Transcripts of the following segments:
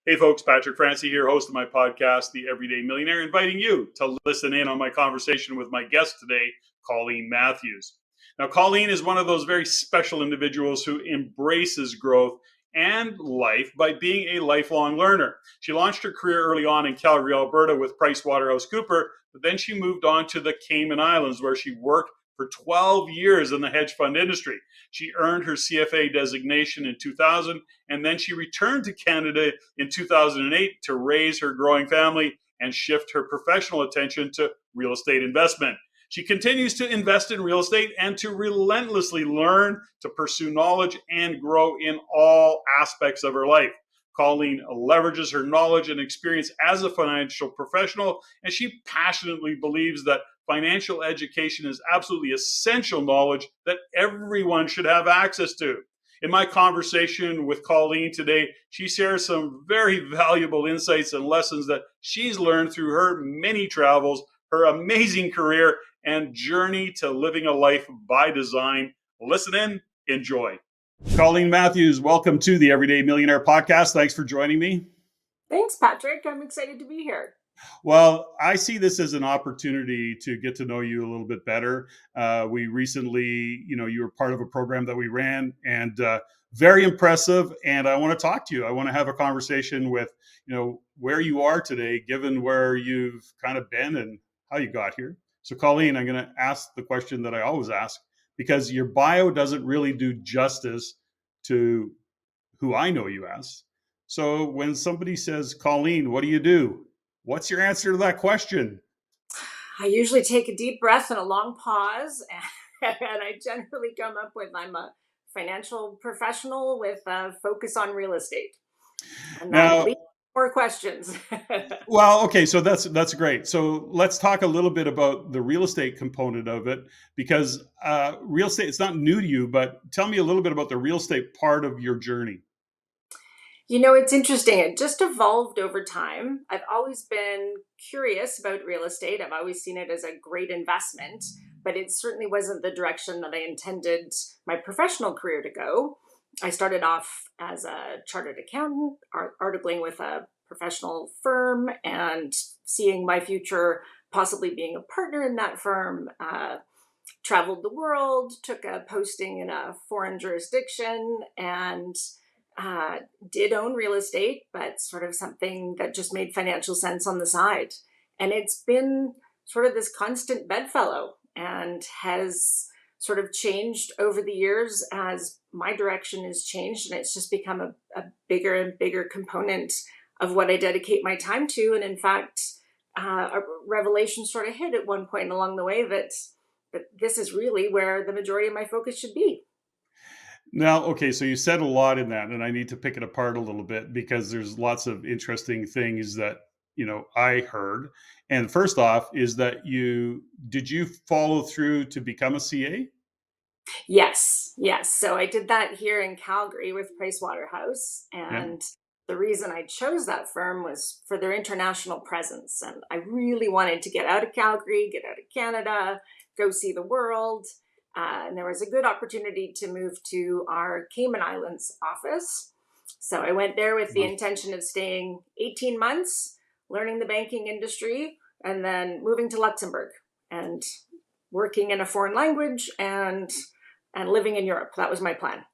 Hey folks, Patrick Francie here, host of my podcast, The Everyday Millionaire, inviting you to listen in on my conversation with my guest today, Colleen Matthews. Now, Colleen is one of those very special individuals who embraces growth and life by being a lifelong learner. She launched her career early on in Calgary, Alberta with PricewaterhouseCoopers, but then she moved on to the Cayman Islands where she worked for 12 years in the hedge fund industry. She earned her CFA designation in 2000, and then she returned to Canada in 2008 to raise her growing family and shift her professional attention to real estate investment. She continues to invest in real estate and to relentlessly learn, to pursue knowledge and grow in all aspects of her life. Colleen leverages her knowledge and experience as a financial professional, and she passionately believes that financial education is absolutely essential knowledge that everyone should have access to. In my conversation with Colleen today, she shares some very valuable insights and lessons that she's learned through her many travels, her amazing career, and journey to living a life by design. Listen in, enjoy. Colleen Mathews, welcome to the Everyday Millionaire podcast. Thanks for joining me. Thanks, Patrick. I'm excited to be here. Well, I see this as an opportunity to get to know you a little bit better. We recently, you were part of a program that we ran, and very impressive. And I want to talk to you. I want to have a conversation with, where you are today, given where you've kind of been and how you got here. So, Colleen, I'm going to ask the question that I always ask, because your bio doesn't really do justice to who I know you as. So when somebody says, Colleen, what do you do? What's your answer to that question? I usually take a deep breath and a long pause, and I generally come up with I'm a financial professional with a focus on real estate. And now, more questions. Well, okay, so that's great. So let's talk a little bit about the real estate component of it, because real estate, it's not new to you, but tell me a little bit about the real estate part of your journey. It's interesting. It just evolved over time. I've always been curious about real estate. I've always seen it as a great investment, but it certainly wasn't the direction that I intended my professional career to go. I started off as a chartered accountant, articling with a professional firm and seeing my future possibly being a partner in that firm. Traveled the world, took a posting in a foreign jurisdiction, and did own real estate, but sort of something that just made financial sense on the side. And it's been sort of this constant bedfellow and has sort of changed over the years as my direction has changed. And it's just become a bigger and bigger component of what I dedicate my time to. And in fact, a revelation sort of hit at one point along the way that this is really where the majority of my focus should be. Now, okay, so you said a lot in that, and I need to pick it apart a little bit because there's lots of interesting things that, I heard. And first off is that did you follow through to become a CA? Yes. So I did that here in Calgary with Pricewaterhouse. And the reason I chose that firm was for their international presence. And I really wanted to get out of Calgary, get out of Canada, go see the world. And there was a good opportunity to move to our Cayman Islands office. So I went there with the intention of staying 18 months, learning the banking industry, and then moving to Luxembourg and working in a foreign language and living in Europe. That was my plan.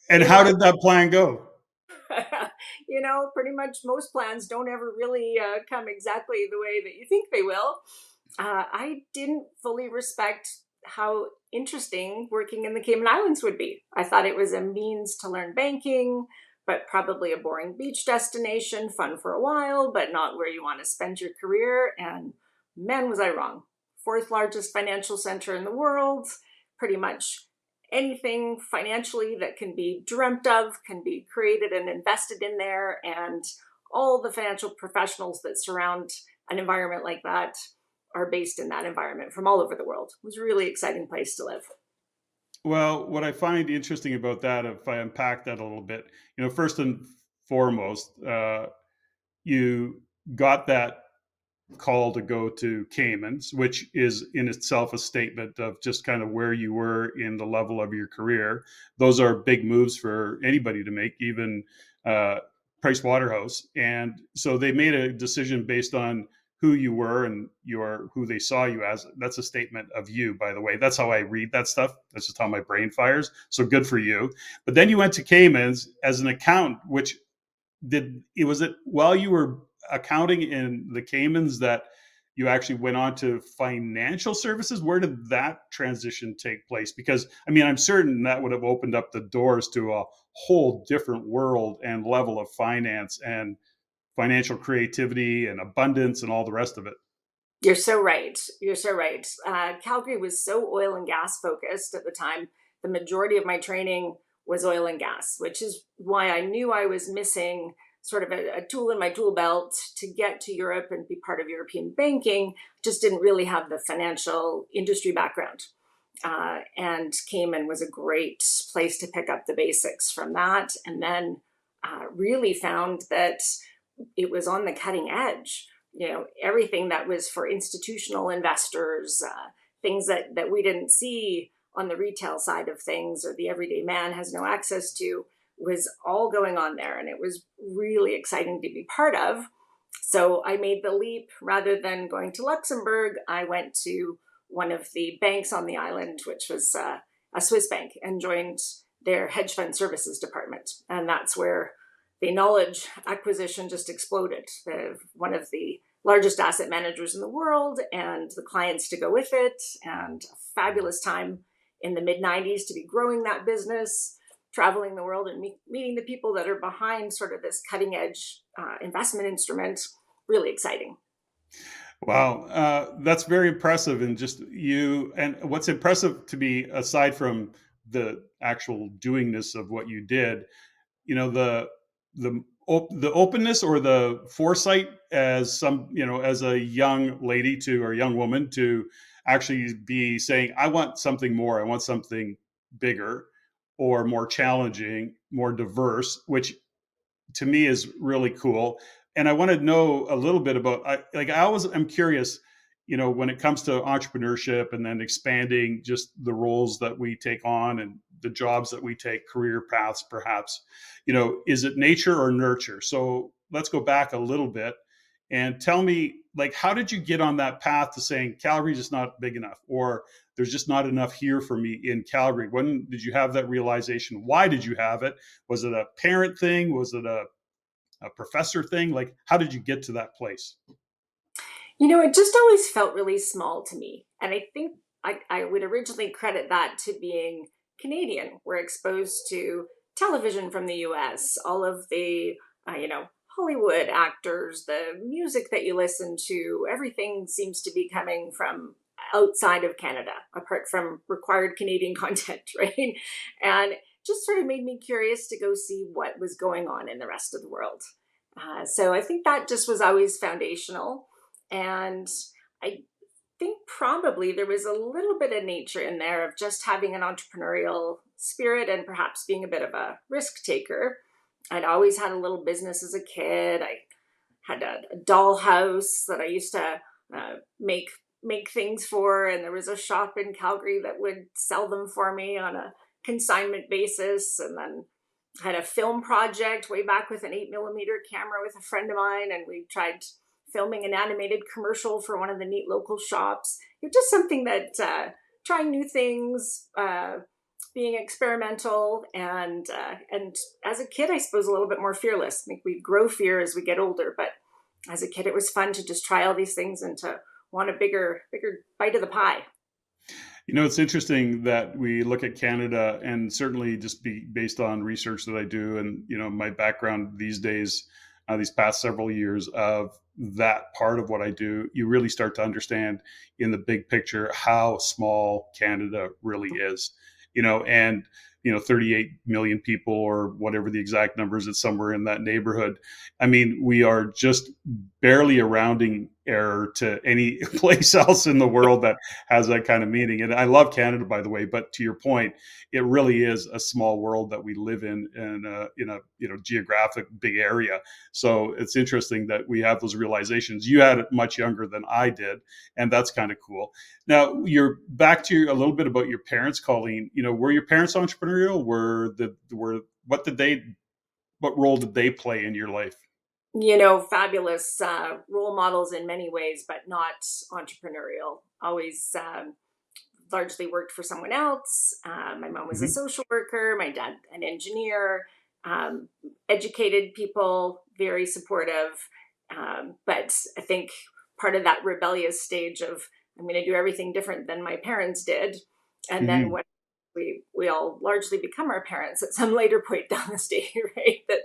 And how did that plan go? Pretty much most plans don't ever really come exactly the way that you think they will. I didn't fully respect how interesting working in the Cayman Islands would be. I thought it was a means to learn banking, but probably a boring beach destination, fun for a while, but not where you want to spend your career. And man, was I wrong. Fourth largest financial center in the world, pretty much anything financially that can be dreamt of can be created and invested in there. And all the financial professionals that surround an environment like that are based in that environment from all over the world. It was a really exciting place to live. Well, what I find interesting about that, if I unpack that a little bit, first and foremost, you got that call to go to Caymans, which is in itself a statement of just kind of where you were in the level of your career. Those are big moves for anybody to make, even Price Waterhouse. And so they made a decision based on who you were and who they saw you as. That's a statement of you, by the way. That's how I read that stuff. That's just how my brain fires. So good for you. But then you went to Caymans as an accountant, which was it while you were accounting in the Caymans that you actually went on to financial services? Where did that transition take place? Because I mean, I'm certain that would have opened up the doors to a whole different world and level of finance and financial creativity and abundance and all the rest of it. You're so right. You're so right. Calgary was so oil and gas focused at the time. The majority of my training was oil and gas, which is why I knew I was missing sort of a tool in my tool belt to get to Europe and be part of European banking. Just didn't really have the financial industry background. And Cayman was a great place to pick up the basics from that. And then really found that it was on the cutting edge. Everything that was for institutional investors, things that we didn't see on the retail side of things or the everyday man has no access to, was all going on there. And it was really exciting to be part of. So I made the leap. Rather than going to Luxembourg, I went to one of the banks on the island, which was a Swiss bank, and joined their hedge fund services department. And that's where the knowledge acquisition just exploded. One of the largest asset managers in the world and the clients to go with it, and a fabulous time in the mid-90s to be growing that business, traveling the world and meeting the people that are behind sort of this cutting edge investment instrument. Really exciting. Wow, that's very impressive. And just you, and what's impressive to me, aside from the actual doingness of what you did, the the openness or the foresight as as a young lady to or young woman to actually be saying, I want something more, I want something bigger or more challenging, more diverse, which to me is really cool. And I want to know a little bit about, I'm curious, when it comes to entrepreneurship and then expanding just the roles that we take on and the jobs that we take, career paths, perhaps, is it nature or nurture? So let's go back a little bit and tell me, like, how did you get on that path to saying Calgary's just not big enough, or there's just not enough here for me in Calgary? When did you have that realization? Why did you have it? Was it a parent thing? Was it a professor thing? Like, how did you get to that place? It just always felt really small to me. And I think I would originally credit that to being Canadian. We're exposed to television from the US, all of the, Hollywood actors, the music that you listen to, everything seems to be coming from outside of Canada, apart from required Canadian content, right? And just sort of made me curious to go see what was going on in the rest of the world. So I think that just was always foundational. And I think probably there was a little bit of nature in there of just having an entrepreneurial spirit and perhaps being a bit of a risk taker. I'd always had a little business as a kid. I had a doll house that I used to make things for, and there was a shop in Calgary that would sell them for me on a consignment basis. And then I had a film project way back with an 8mm camera with a friend of mine, and we tried filming an animated commercial for one of the neat local shops. It was just something that trying new things, being experimental, and as a kid, I suppose a little bit more fearless. I think we grow fear as we get older, but as a kid, it was fun to just try all these things and to want a bigger bite of the pie. It's interesting that we look at Canada, and certainly just based on research that I do and, my background these days, these past several years of that part of what I do, you really start to understand in the big picture how small Canada really is, and 38 million people or whatever the exact numbers, it's somewhere in that neighborhood. I mean, we are just barely a rounding error to any place else in the world that has that kind of meaning. And I love Canada, by the way, but to your point, it really is a small world that we live in a geographic big area. So it's interesting that we have those realizations. You had it much younger than I did, and that's kind of cool. Now you're back to a little bit about your parents, Colleen. Were your parents entrepreneurial? What role did they play in your life? Fabulous role models in many ways, but not entrepreneurial. Always largely worked for someone else. My mom was a Hmm. social worker, my dad, an engineer, educated people, very supportive. But I think part of that rebellious stage of I'm going to do everything different than my parents did. And then Hmm. what we all largely become our parents at some later point down the stage, right? That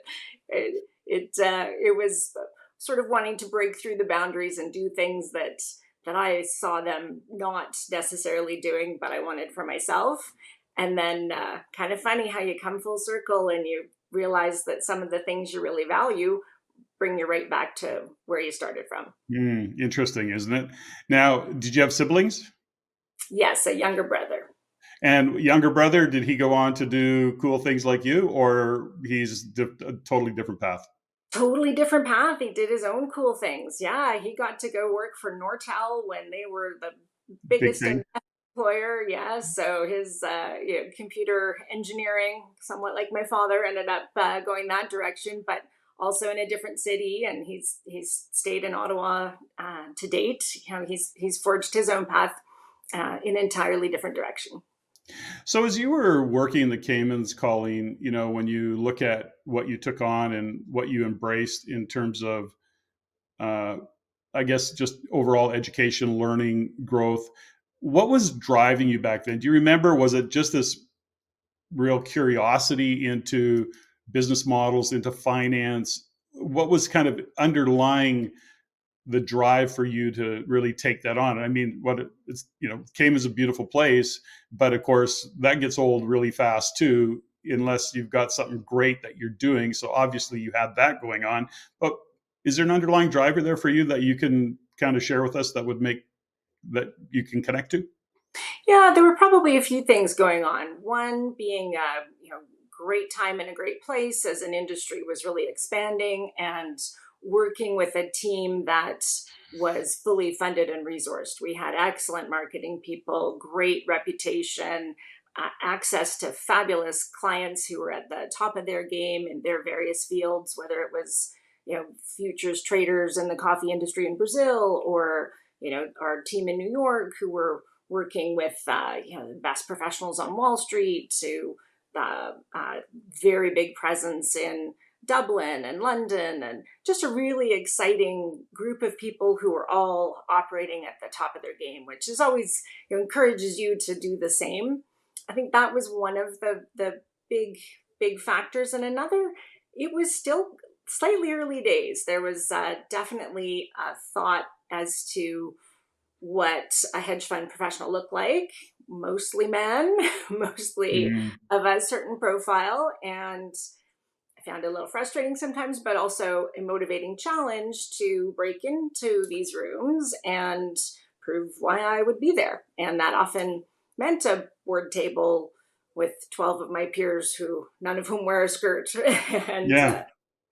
it was sort of wanting to break through the boundaries and do things that I saw them not necessarily doing, but I wanted for myself. And then kind of funny how you come full circle and you realize that some of the things you really value bring you right back to where you started from. Interesting, isn't it? Now, did you have siblings? Yes, a younger brother. And younger brother, did he go on to do cool things like you, or he's a totally different path? Totally different path. He did his own cool things. Yeah, he got to go work for Nortel when they were the Big biggest thing. employer. Yeah, so his computer engineering, somewhat like my father, ended up going that direction, but also in a different city. And he's stayed in Ottawa to date. He's forged his own path in an entirely different direction. So as you were working in the Caymans, Colleen, when you look at what you took on and what you embraced in terms of, uh, I guess, just overall education, learning, growth, what was driving you back then? Do you remember? Was it just this real curiosity into business models, into finance? What was kind of underlying the drive for you to really take that on? I mean, Cayman is a beautiful place, but of course that gets old really fast too, unless you've got something great that you're doing. So obviously you had that going on, but is there an underlying driver there for you that you can kind of share with us that would make that you can connect to? Yeah, there were probably a few things going on. One being, great time in a great place as an industry was really expanding and working with a team that was fully funded and resourced. We had excellent marketing people, great reputation, access to fabulous clients who were at the top of their game in their various fields, whether it was futures traders in the coffee industry in Brazil or our team in New York who were working with the best professionals on Wall Street to uh, very big presence in Dublin and London, and just a really exciting group of people who are all operating at the top of their game, which is always encourages you to do the same. I think that was one of the big factors, and another, it was still slightly early days. There was definitely a thought as to what a hedge fund professional looked like, mostly men, mostly Mm, of a certain profile. And I found it a little frustrating sometimes, but also a motivating challenge to break into these rooms and prove why I would be there. And that often meant a board table with 12 of my peers who none of whom wear a skirt. and yeah. uh,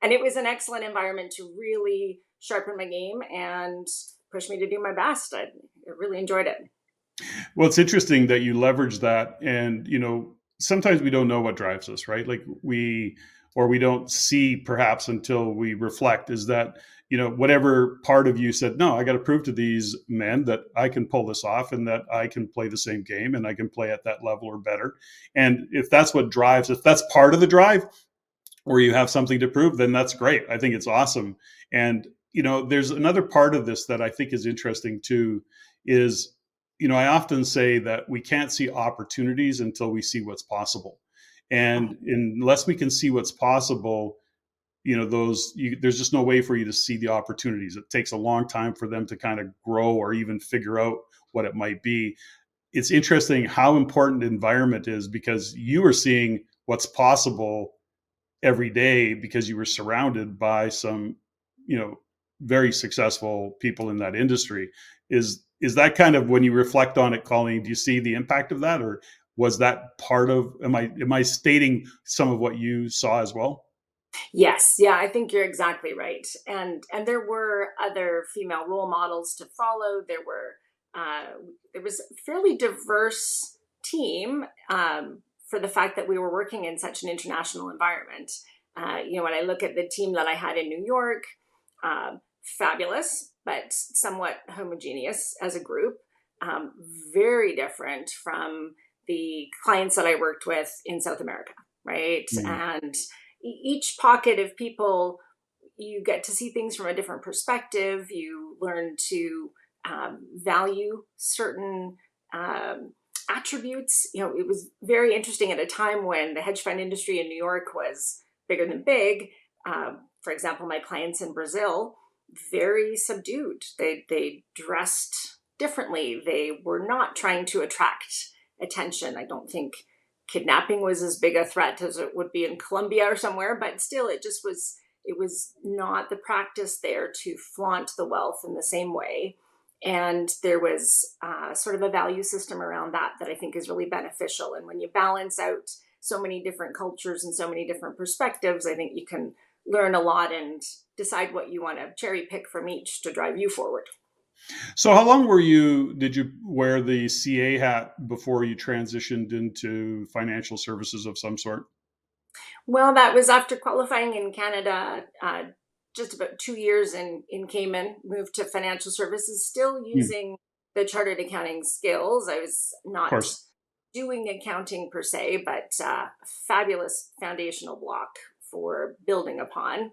and it was an excellent environment to really sharpen my game and push me to do my best. I really enjoyed it. Well, it's interesting that you leverage that, and sometimes we don't know what drives us, right? Like we don't see perhaps until we reflect. Is that whatever part of you said, no, I got to prove to these men that I can pull this off, and that I can play the same game, and I can play at that level or better. And if that's what drives, if that's part of the drive, where you have something to prove, then that's great. I think it's awesome. And there's another part of this that I think is interesting too. Is I often say that we can't see opportunities until we see what's possible, and unless we can see what's possible, there's just no way for you to see the opportunities. It takes a long time for them to kind of grow or even figure out what it might be. It's interesting how important environment is, because you are seeing what's possible every day because you were surrounded by some, you know, very successful people in that industry. Is that kind of, when you reflect on it, Colleen, do you see the impact of that, or was that part of, am I stating some of what you saw as well? Yes, yeah, I think you're exactly right. And there were other female role models to follow. There was a fairly diverse team, for the fact that we were working in such an international environment. When I look at the team that I had in New York, fabulous, but somewhat homogeneous as a group. Um, Very different from the clients that I worked with in South America, right? Mm. And each pocket of people, you get to see things from a different perspective. You learn to value certain attributes. It was very interesting at a time when the hedge fund industry in New York was bigger than big. For example, my clients in Brazil, very subdued. They dressed differently. They were not trying to attract attention. I don't think kidnapping was as big a threat as it would be in Colombia or somewhere, but still, it was not the practice there to flaunt the wealth in the same way. And there was sort of a value system around that I think is really beneficial. And when you balance out so many different cultures and so many different perspectives, I think you can learn a lot and decide what you want to cherry pick from each to drive you forward. So how long did you wear the CA hat before you transitioned into financial services of some sort? Well, that was after qualifying in Canada, just about 2 years in Cayman, moved to financial services, still Mm, of using the chartered accounting skills. I was not course. doing accounting per se, but fabulous foundational block for building upon.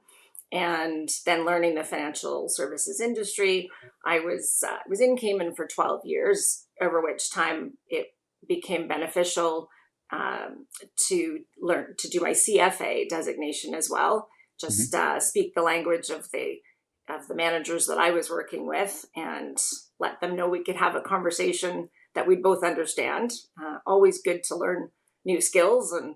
And then learning the financial services industry. I was in Cayman for 12 years, over which time it became beneficial to learn to do my CFA designation as well. Just Mhm. speak the language of the managers that I was working with, and let them know we could have a conversation that we'd both understand. Always good to learn new skills, and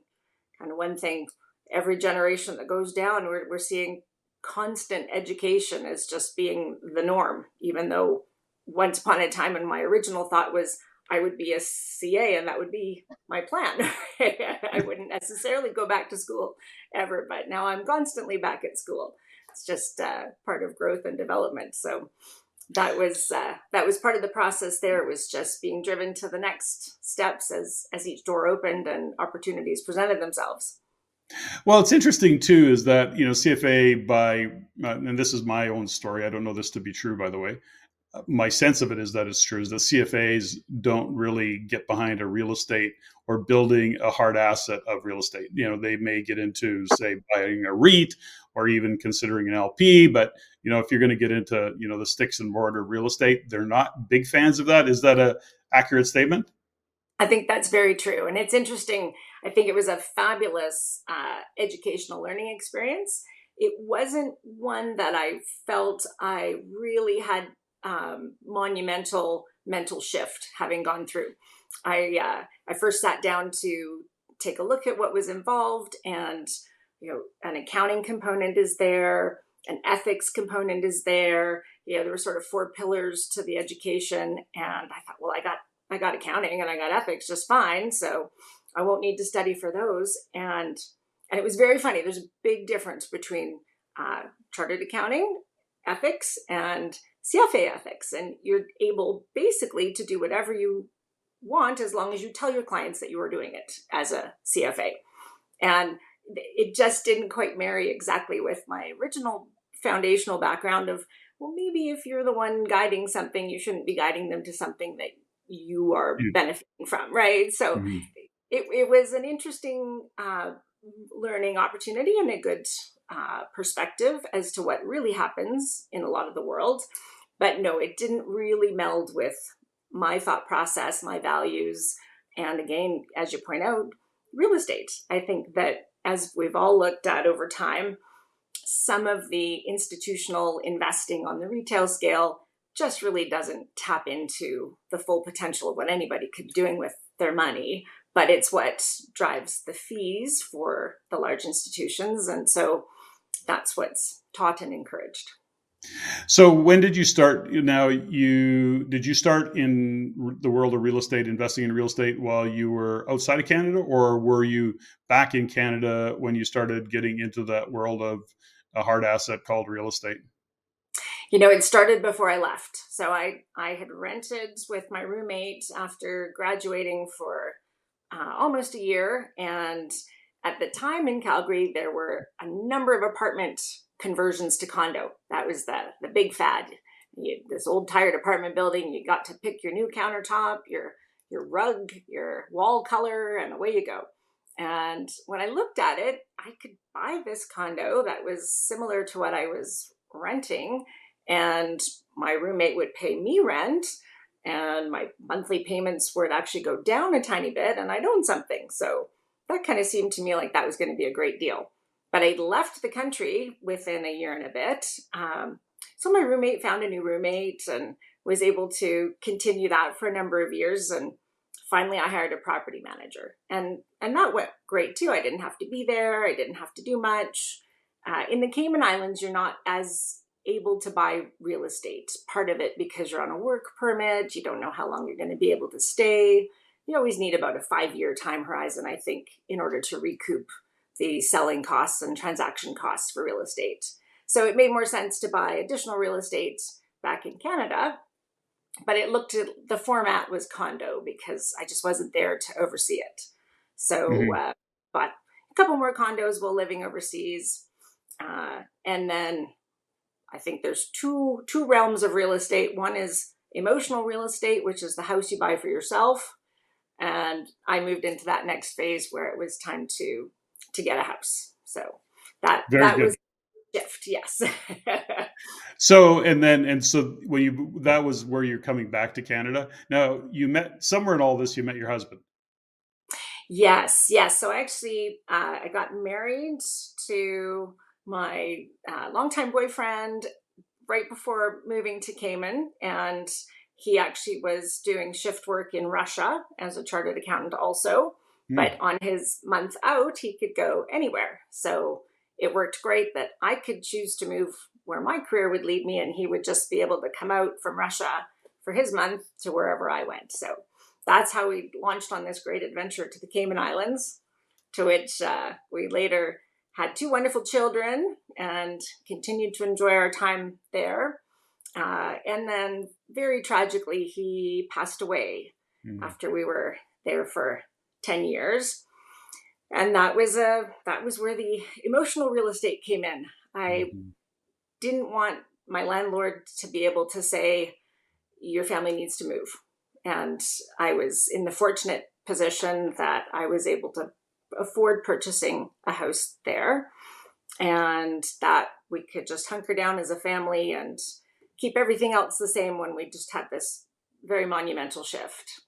kind of one thing, every generation that goes down, we're seeing constant education as just being the norm, even though once upon a time, and my original thought was I would be a CA and that would be my plan. I wouldn't necessarily go back to school ever, but now I'm constantly back at school. It's just part of growth and development. So that was part of the process there. It was just being driven to the next steps as each door opened and opportunities presented themselves. Well, it's interesting too, is that, CFA and this is my own story. I don't know this to be true, by the way. My sense of it is that it's true, is that CFAs don't really get behind a real estate or building a hard asset of real estate. They may get into, say, buying a REIT or even considering an LP, but if you're going to get into, the sticks and mortar real estate, they're not big fans of that. Is that a accurate statement? I think that's very true. And it's interesting. I think it was a fabulous educational learning experience. It wasn't one that I felt I really had monumental mental shift having gone through. I first sat down to take a look at what was involved, and an accounting component is there, an ethics component is there. There were sort of four pillars to the education, and I thought, well, I got accounting and I got ethics just fine, so I won't need to study for those. And it was very funny. There's a big difference between chartered accounting ethics and CFA ethics, and you're able basically to do whatever you want as long as you tell your clients that you are doing it as a CFA. And it just didn't quite marry exactly with my original foundational background of, well, maybe if you're the one guiding something, you shouldn't be guiding them to something that you are benefiting from, right? So Mhm. it was an interesting learning opportunity and a good perspective as to what really happens in a lot of the world. But no, it didn't really meld with my thought process, my values. And again, as you point out, real estate. I think that as we've all looked at over time, some of the institutional investing on the retail scale just really doesn't tap into the full potential of what anybody could be doing with their money. But it's what drives the fees for the large institutions. And so that's what's taught and encouraged. So when did you start? Now, did you start in the world of real estate, investing in real estate while you were outside of Canada, or were you back in Canada when you started getting into that world of a hard asset called real estate? It started before I left. So I had rented with my roommate after graduating for almost a year. And at the time in Calgary, there were a number of apartment conversions to condo. That was the big fad. This old tired apartment building, you got to pick your new countertop, your rug, your wall color, and away you go. And when I looked at it, I could buy this condo that was similar to what I was renting, and my roommate would pay me rent, and my monthly payments would actually go down a tiny bit, and I'd own something. So that kind of seemed to me like that was going to be a great deal. But I left the country within a year and a bit. So my roommate found a new roommate and was able to continue that for a number of years. And finally, I hired a property manager, and that went great too. I didn't have to be there. I didn't have to do much. In the Cayman Islands, you're not as able to buy real estate. Part of it because you're on a work permit. You don't know how long you're going to be able to stay. You always need about a 5-year time horizon, I think, in order to recoup the selling costs and transaction costs for real estate. So it made more sense to buy additional real estate back in Canada, but the format was condo because I just wasn't there to oversee it. So, Mm-hmm. bought a couple more condos while living overseas. And then I think there's two realms of real estate. One is emotional real estate, which is the house you buy for yourself. And I moved into that next phase where it was time to get a house. So Very that good. was a shift, yes. So so when that was where you're coming back to Canada. Now you met somewhere in all this. You met your husband. Yes. So actually, I got married to my longtime boyfriend right before moving to Cayman, and he actually was doing shift work in Russia as a chartered accountant also. But Hmm. on his month out, he could go anywhere. So it worked great that I could choose to move where my career would lead me, and he would just be able to come out from Russia for his month to wherever I went. So that's how we launched on this great adventure to the Cayman Islands, to which we later had 2 wonderful children and continued to enjoy our time there. And then, very tragically, he passed away Hmm. after we were there for 10 years. And that was where the emotional real estate came in. I Hmm. didn't want my landlord to be able to say, your family needs to move. And I was in the fortunate position that I was able to afford purchasing a house there, and that we could just hunker down as a family and keep everything else the same when we just had this very monumental shift.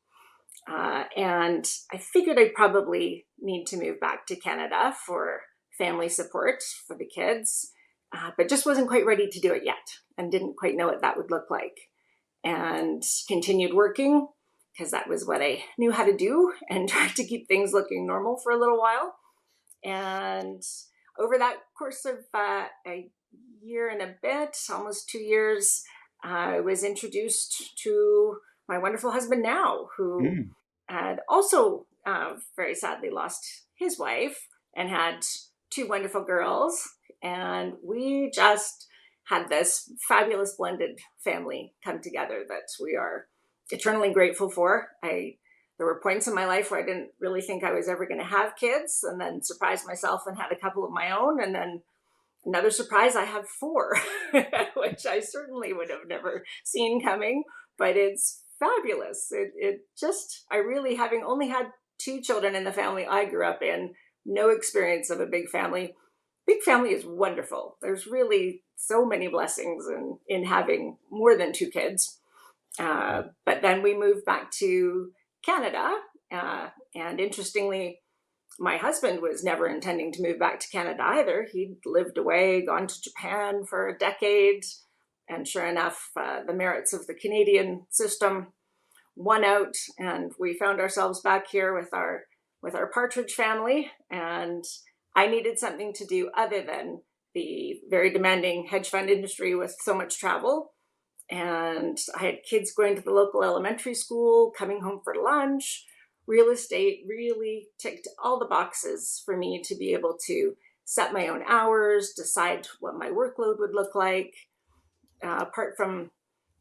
And I figured I'd probably need to move back to Canada for family support for the kids, but just wasn't quite ready to do it yet and didn't quite know what that would look like. And continued working because that was what I knew how to do, and tried to keep things looking normal for a little while. And over that course of a year and a bit, almost 2 years, I was introduced to my wonderful husband now, who Hmm. had also very sadly lost his wife and had 2 wonderful girls. And we just had this fabulous blended family come together that we are eternally grateful for. There were points in my life where I didn't really think I was ever going to have kids, and then surprised myself and had a couple of my own. And then another surprise, I have 4, which I certainly would have never seen coming, but it's fabulous. It just, I really, having only had 2 children in the family I grew up in, no experience of a big family. Big family is wonderful. There's really so many blessings in having more than 2 kids. But then we moved back to Canada. And interestingly, my husband was never intending to move back to Canada either. He'd lived away, gone to Japan for a decade. And sure enough, the merits of the Canadian system won out, and we found ourselves back here with our partridge family. And I needed something to do other than the very demanding hedge fund industry with so much travel. And I had kids going to the local elementary school, coming home for lunch. Real estate really ticked all the boxes for me to be able to set my own hours, decide what my workload would look like. Apart from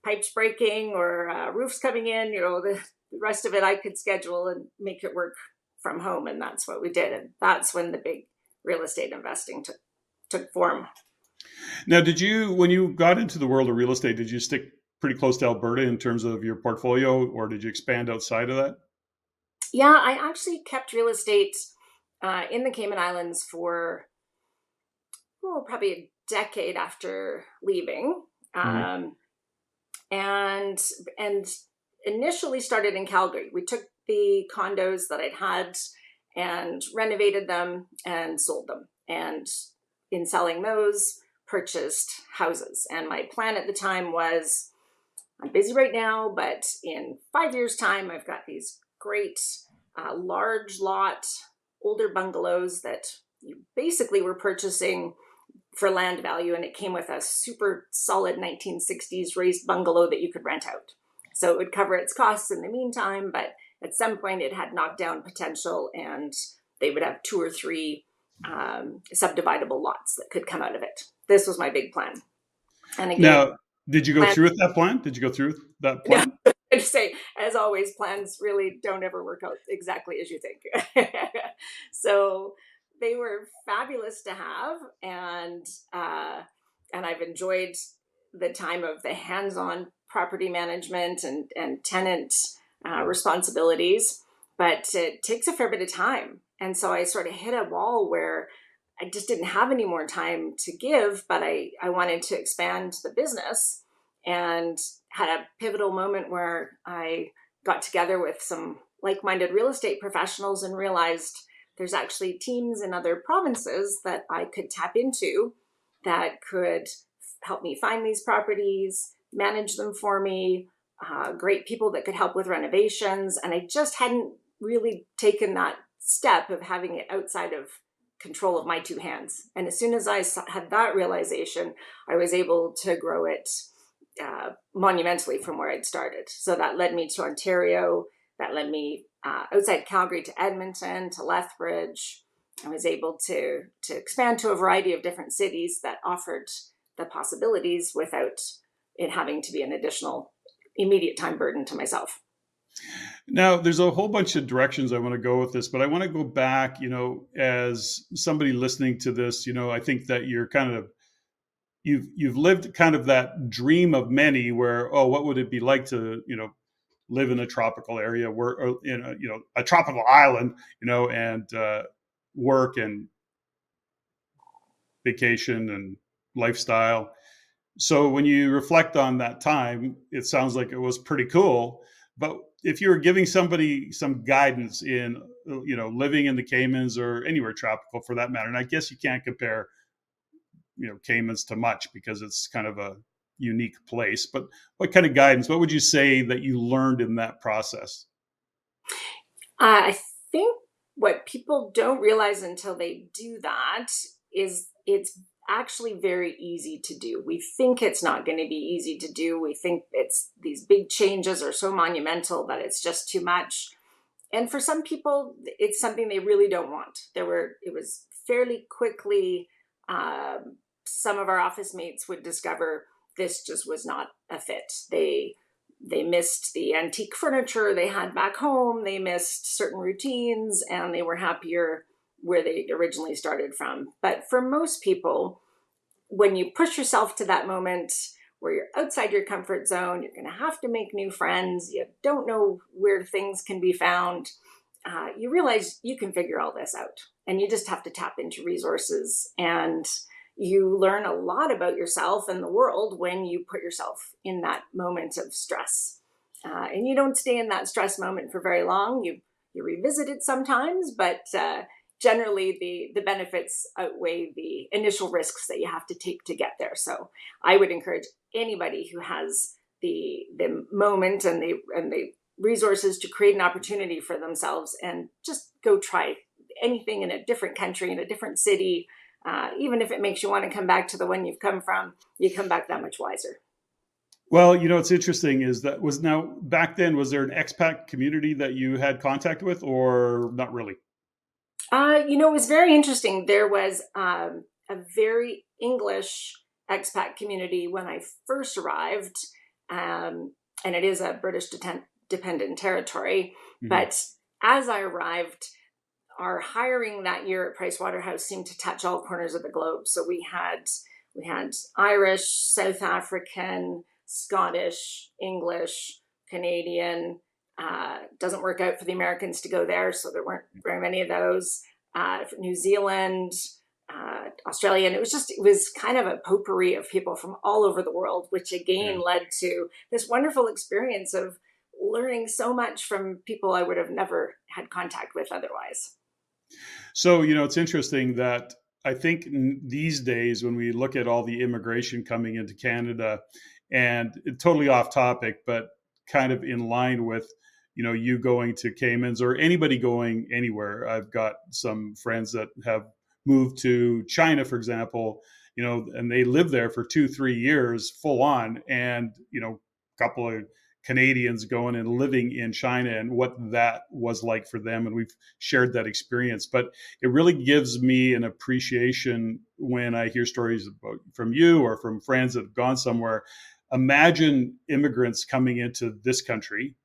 pipes breaking or roofs coming in, the rest of it I could schedule and make it work from home. And that's what we did. And that's when the big real estate investing took form. Now, when you got into the world of real estate, did you stick pretty close to Alberta in terms of your portfolio, or did you expand outside of that? Yeah, I actually kept real estate in the Cayman Islands for probably a decade after leaving. Mm-hmm. And initially started in Calgary. We took the condos that I'd had and renovated them and sold them. And in selling those, purchased houses. And my plan at the time was, I'm busy right now, but in 5 years' time, I've got these great large lot, older bungalows that you basically were purchasing for land value, and it came with a super solid 1960s raised bungalow that you could rent out. So it would cover its costs in the meantime, but at some point it had knockdown potential, and they would have 2 or 3 subdividable lots that could come out of it. This was my big plan. And again, now, did you go through with that plan? Did you go through that plan? No, I just say, as always, plans really don't ever work out exactly as you think. So they were fabulous to have, and I've enjoyed the time of the hands-on property management and tenant responsibilities, but it takes a fair bit of time. And so I sort of hit a wall where I just didn't have any more time to give, but I wanted to expand the business, and had a pivotal moment where I got together with some like-minded real estate professionals and realized there's actually teams in other provinces that I could tap into that could help me find these properties, manage them for me, great people that could help with renovations. And I just hadn't really taken that step of having it outside of control of my 2 hands. And as soon as I had that realization, I was able to grow it monumentally from where I'd started. So that led me to Ontario. That led me outside Calgary to Edmonton, to Lethbridge. I was able to expand to a variety of different cities that offered the possibilities without it having to be an additional immediate time burden to myself. Now, there's a whole bunch of directions I want to go with this, but I want to go back, as somebody listening to this, I think that you're kind of, you've lived kind of that dream of many where, what would it be like to, live in a tropical area, work in a tropical island, and work and vacation and lifestyle. So when you reflect on that time, it sounds like it was pretty cool. But if you were giving somebody some guidance in, living in the Caymans or anywhere tropical for that matter, and I guess you can't compare, Caymans to much because it's kind of a unique place, but what kind of guidance, what would you say that you learned in that process? I think what people don't realize until they do that is it's actually very easy to do. We think it's not going to be easy to do. We think it's these big changes are so monumental that it's just too much. And for some people, it's something they really don't want. It was fairly quickly, some of our office mates would discover this just was not a fit. They missed the antique furniture they had back home. They missed certain routines, and they were happier where they originally started from. But for most people, when you push yourself to that moment where you're outside your comfort zone, you're going to have to make new friends. You don't know where things can be found. You realize you can figure all this out, and you just have to tap into resources. And you learn a lot about yourself and the world when you put yourself in that moment of stress. And you don't stay in that stress moment for very long. You revisit it sometimes, but generally the benefits outweigh the initial risks that you have to take to get there. So I would encourage anybody who has the moment and the resources to create an opportunity for themselves and just go try anything in a different country, in a different city, even if it makes you want to come back to the one you've come from, you come back that much wiser. Well, what's interesting is that was now back then, was there an expat community that you had contact with or not really? It was very interesting. There was a very English expat community when I first arrived, and it is a British dependent territory. Hmm. But as I arrived, our hiring that year at Pricewaterhouse seemed to touch all corners of the globe. So we had Irish, South African, Scottish, English, Canadian. Doesn't work out for the Americans to go there, so there weren't very many of those. New Zealand, Australia, and it was kind of a potpourri of people from all over the world, which Yeah. again led to this wonderful experience of learning so much from people I would have never had contact with otherwise. So, it's interesting that I think these days, when we look at all the immigration coming into Canada, and totally off topic, but kind of in line with, you going to Caymans or anybody going anywhere. I've got some friends that have moved to China, for example, and they live there for 2, 3 years full on. And, a couple of Canadians going and living in China and what that was like for them. And we've shared that experience. But it really gives me an appreciation when I hear stories about from you or from friends that have gone somewhere. Imagine immigrants coming into this country,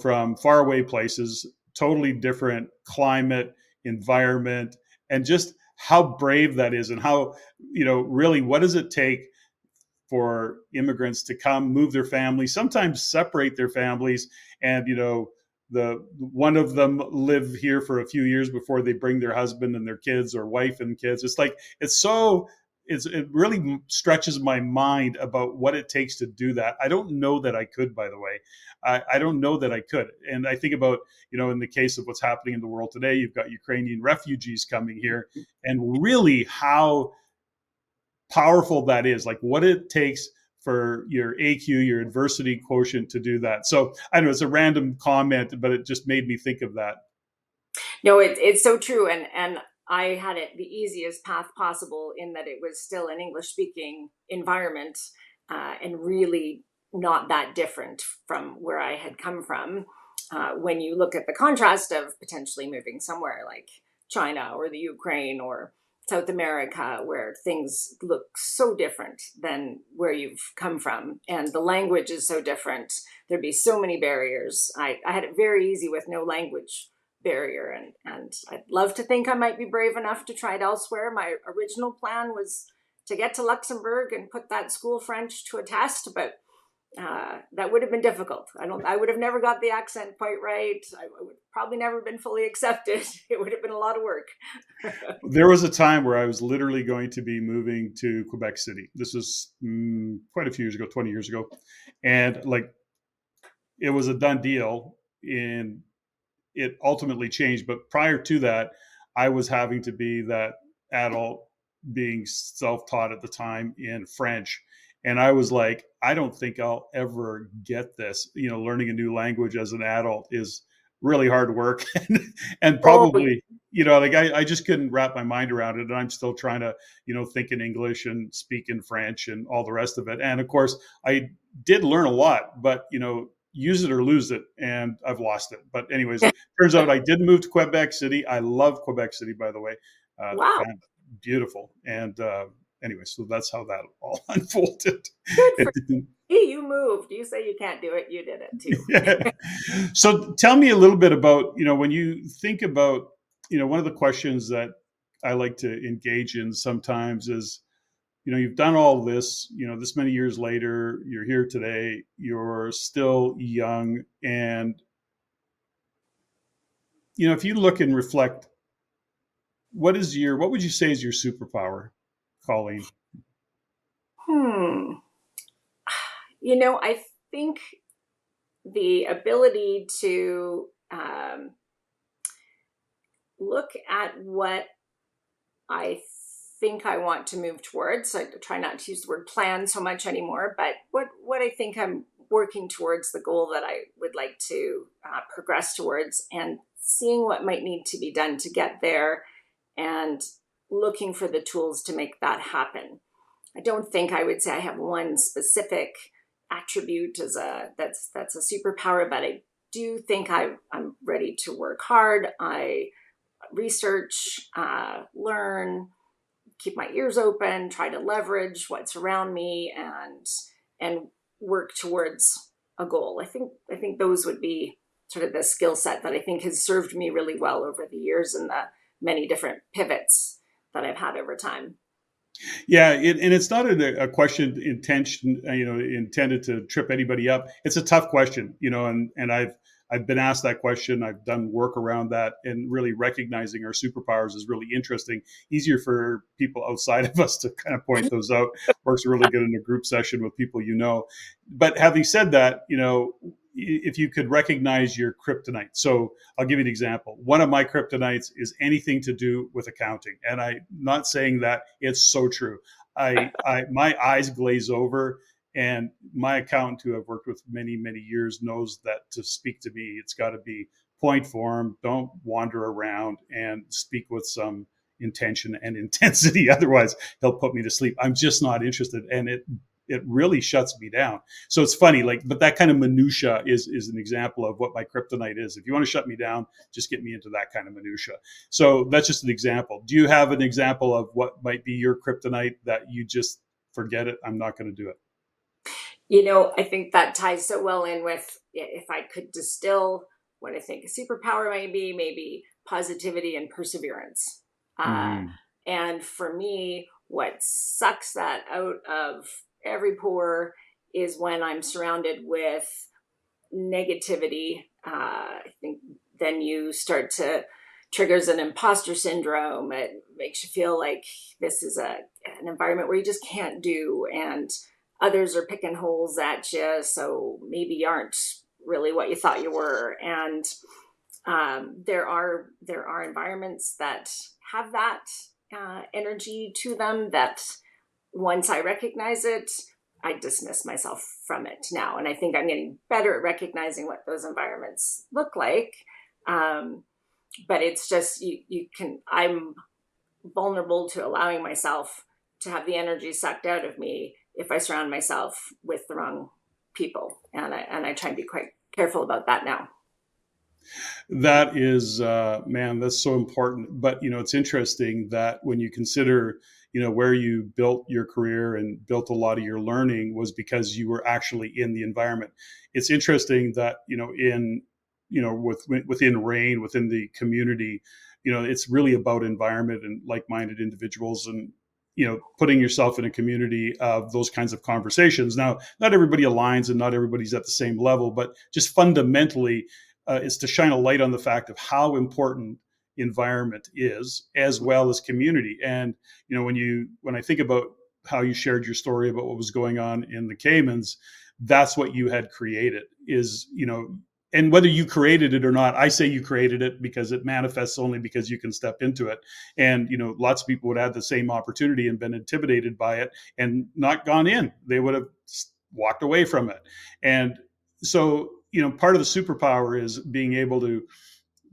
from faraway places, totally different climate, environment, and just how brave that is, and how, really, what does it take for immigrants to come, move their families, sometimes separate their families, and the one of them live here for a few years before they bring their husband and their kids or wife and kids. It's like it really stretches my mind about what it takes to do that. I don't know that I could, by the way. I don't know that I could. And I think about, in the case of what's happening in the world today, you've got Ukrainian refugees coming here, and really how powerful that is, like what it takes for your AQ, your adversity quotient to do that. So I know it's a random comment, but it just made me think of that. No, it's so true, and I had it the easiest path possible in that it was still an English speaking environment, and really not that different from where I had come from. When you look at the contrast of potentially moving somewhere like China or the Ukraine or South America, where things look so different than where you've come from, and the language is so different, there'd be so many barriers. I had it very easy with no language barrier, and I'd love to think I might be brave enough to try it elsewhere. My original plan was to get to Luxembourg and put that school French to a test, but that would have been difficult. I would have never got the accent quite right. I would probably never been fully accepted. It would have been a lot of work. There was a time where I was literally going to be moving to Quebec City. This was quite a few years ago, 20 years ago. And like, it was a done deal, and it ultimately changed. But prior to that, I was having to be that adult being self-taught at the time in French. And I was like, I don't think I'll ever get this. Learning a new language as an adult is really hard work, and Oh, probably, like I just couldn't wrap my mind around it. And I'm still trying to, think in English and speak in French and all the rest of it. And of course, I did learn a lot, but, use it or lose it. And I've lost it. But anyways, it turns out I did move to Quebec City. I love Quebec City, by the way. wow. Beautiful. And anyway, so that's how that all unfolded. Good It for didn't, you. You moved. You say you can't do it. You did it too. yeah. So tell me a little bit about, when you think about, one of the questions that I like to engage in sometimes is, you've done all this, this many years later, you're here today, you're still young. And, if you look and reflect, what would you say is your superpower, Colleen? Hmm. I think the ability to look at what I think I want to move towards. I try not to use the word plan so much anymore, but what I think I'm working towards, the goal that I would like to progress towards, and seeing what might need to be done to get there, and looking for the tools to make that happen. I don't think I would say I have one specific attribute that's a superpower, but I do think I'm ready to work hard. I research, learn, keep my ears open, try to leverage what's around me, and work towards a goal. I think those would be sort of the skill set that I think has served me really well over the years and the many different pivots that I've had over time. Yeah, and it's not a question intention, intended to trip anybody up. It's a tough question, and I've been asked that question. I've done work around that, and really recognizing our superpowers is really interesting. Easier for people outside of us to kind of point those out. Works really good in a group session with people you know. But having said that, if you could recognize your kryptonite. So I'll give you an example. One of my kryptonites is anything to do with accounting. And I'm not saying that, it's so true. My eyes glaze over, and my accountant, who I've worked with many, many years, knows that to speak to me, it's got to be point form. Don't wander around, and speak with some intention and intensity. Otherwise, he'll put me to sleep. I'm just not interested. And it really shuts me down. So it's funny, but that kind of minutia is an example of what my kryptonite is. If you want to shut me down, just get me into that kind of minutia. So that's just an example. Do you have an example of what might be your kryptonite that you just forget it? I'm not going to do it. I think that ties so well in with, if I could distill what I think a superpower might be, maybe positivity and perseverance. Mm. And for me, what sucks that out of every pore is when I'm surrounded with negativity. I think then you start to triggers an imposter syndrome. It makes you feel like this is an environment where you just can't do, and others are picking holes at you, so maybe you aren't really what you thought you were. And there are environments that have that energy to them that, once I recognize it, I dismiss myself from it now. And I think I'm getting better at recognizing what those environments look like. But it's just, I'm vulnerable to allowing myself to have the energy sucked out of me if I surround myself with the wrong people. And I try to be quite careful about that now. That is, man, that's so important. But, it's interesting that when you consider, where you built your career and built a lot of your learning was because you were actually in the environment. It's interesting that, within RAIN, within the community, it's really about environment and like-minded individuals, and, putting yourself in a community of those kinds of conversations. Now, not everybody aligns and not everybody's at the same level, but just fundamentally, is to shine a light on the fact of how important environment is, as well as community. And when I think about how you shared your story about what was going on in the Caymans, that's what you had created. And whether you created it or not, I say you created it because it manifests only because you can step into it. And lots of people would have the same opportunity and been intimidated by it and not gone in. They would have walked away from it. And so part of the superpower is being able to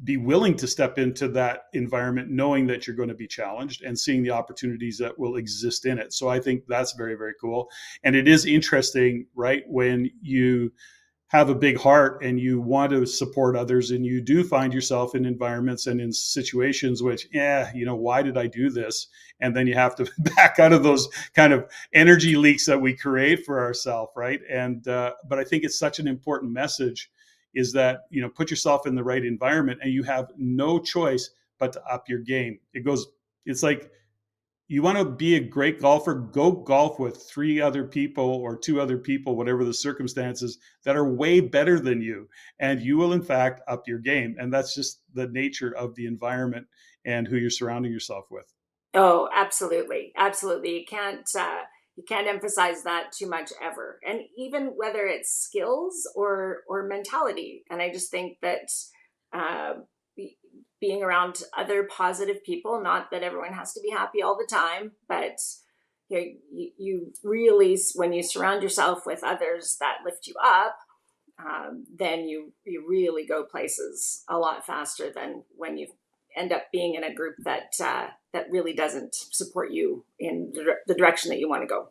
be willing to step into that environment, knowing that you're going to be challenged and seeing the opportunities that will exist in it. So I think that's very, very cool. And it is interesting, right? When you have a big heart and you want to support others, and you do find yourself in environments and in situations which, why did I do this? And then you have to back out of those kind of energy leaks that we create for ourselves, right? And but I think it's such an important message, is that put yourself in the right environment, and you have no choice but to up your game. It's like, you want to be a great golfer, go golf with 3 other people or 2 other people, whatever the circumstances, that are way better than you. And you will, in fact, up your game. And that's just the nature of the environment and who you're surrounding yourself with. Oh, absolutely. Absolutely. You can't emphasize that too much ever. And even whether it's skills or mentality. And I just think that being around other positive people, not that everyone has to be happy all the time, but you really, when you surround yourself with others that lift you up, then you really go places a lot faster than when you end up being in a group that that really doesn't support you in the direction that you want to go.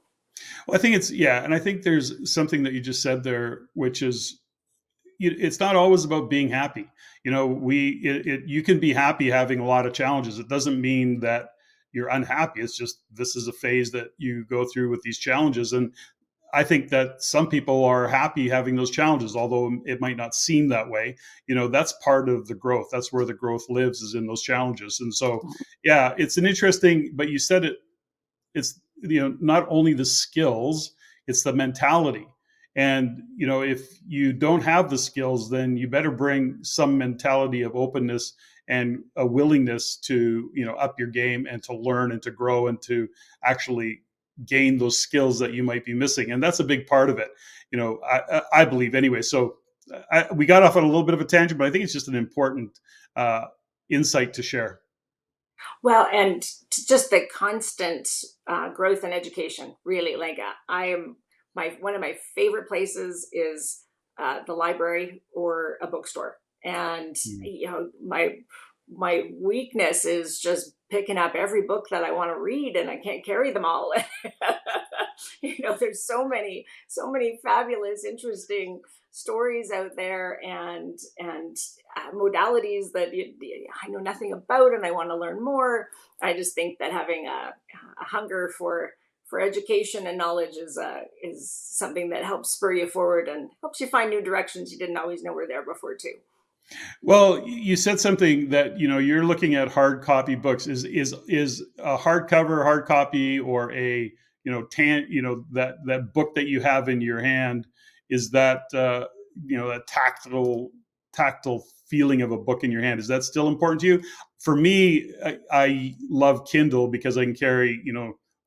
Well, I think and I think there's something that you just said there, which is it's not always about being happy. You can be happy having a lot of challenges. It doesn't mean that you're unhappy. It's just this is a phase that you go through with these challenges. And I think that some people are happy having those challenges, although it might not seem that way. That's part of the growth. That's where the growth lives, is in those challenges. And so, yeah, it's an interesting, but you said it, it's, not only the skills, it's the mentality. And, if you don't have the skills, then you better bring some mentality of openness and a willingness to, up your game and to learn and to grow and to actually gain those skills that you might be missing. And that's a big part of it, I believe anyway. So we got off on a little bit of a tangent, but I think it's just an important insight to share. Well, and just the constant growth in education, really. Like I am one of my favorite places is the library or a bookstore, and my weakness is just picking up every book that I want to read, and I can't carry them all. There's so many fabulous, interesting stories out there, and modalities that I know nothing about, and I want to learn more. I just think that having a hunger for education and knowledge is something that helps spur you forward and helps you find new directions you didn't always know were there before too. Well, you said something that you're looking at hard copy books. Is a hardcover, hard copy, or a that book that you have in your hand, is that that tactile feeling of a book in your hand, is that still important to you? For me, I love Kindle because I can carry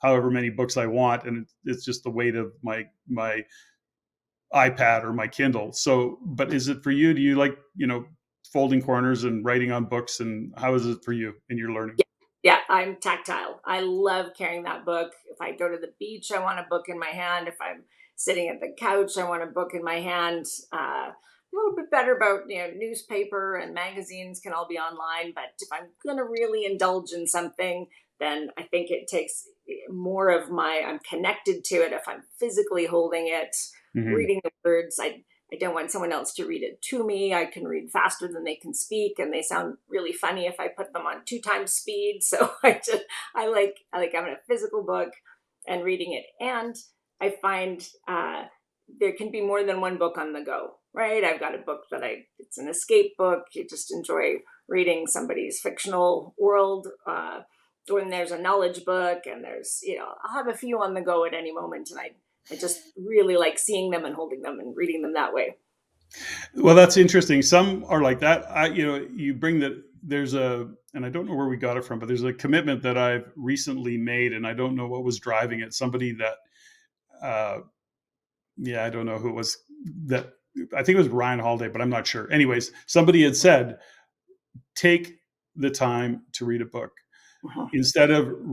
however many books I want, and it's just the weight of my iPad or my Kindle. So, but is it for you? Do you like, folding corners and writing on books? And how is it for you in your learning? Yeah, I'm tactile. I love carrying that book. If I go to the beach, I want a book in my hand. If I'm sitting at the couch, I want a book in my hand. A little bit better about, newspaper and magazines can all be online. But if I'm going to really indulge in something, then I think it takes more of I'm connected to it if I'm physically holding it, reading the words. I don't want someone else to read it to me. I can read faster than they can speak, and they sound really funny if I put them on 2 times speed. So I like having a physical book and reading it. And I find there can be more than one book on the go, right? I've got a book it's an escape book. You just enjoy reading somebody's fictional world. When there's a knowledge book, and there's, I'll have a few on the go at any moment. And I just really like seeing them and holding them and reading them that way. Well, that's interesting. Some are like that. You bring that. And I don't know where we got it from, but there's a commitment that I've recently made, and I don't know what was driving it. Somebody that, I don't know who it was. That I think it was Ryan Holiday, but I'm not sure. Anyways, somebody had said, take the time to read a book. Instead of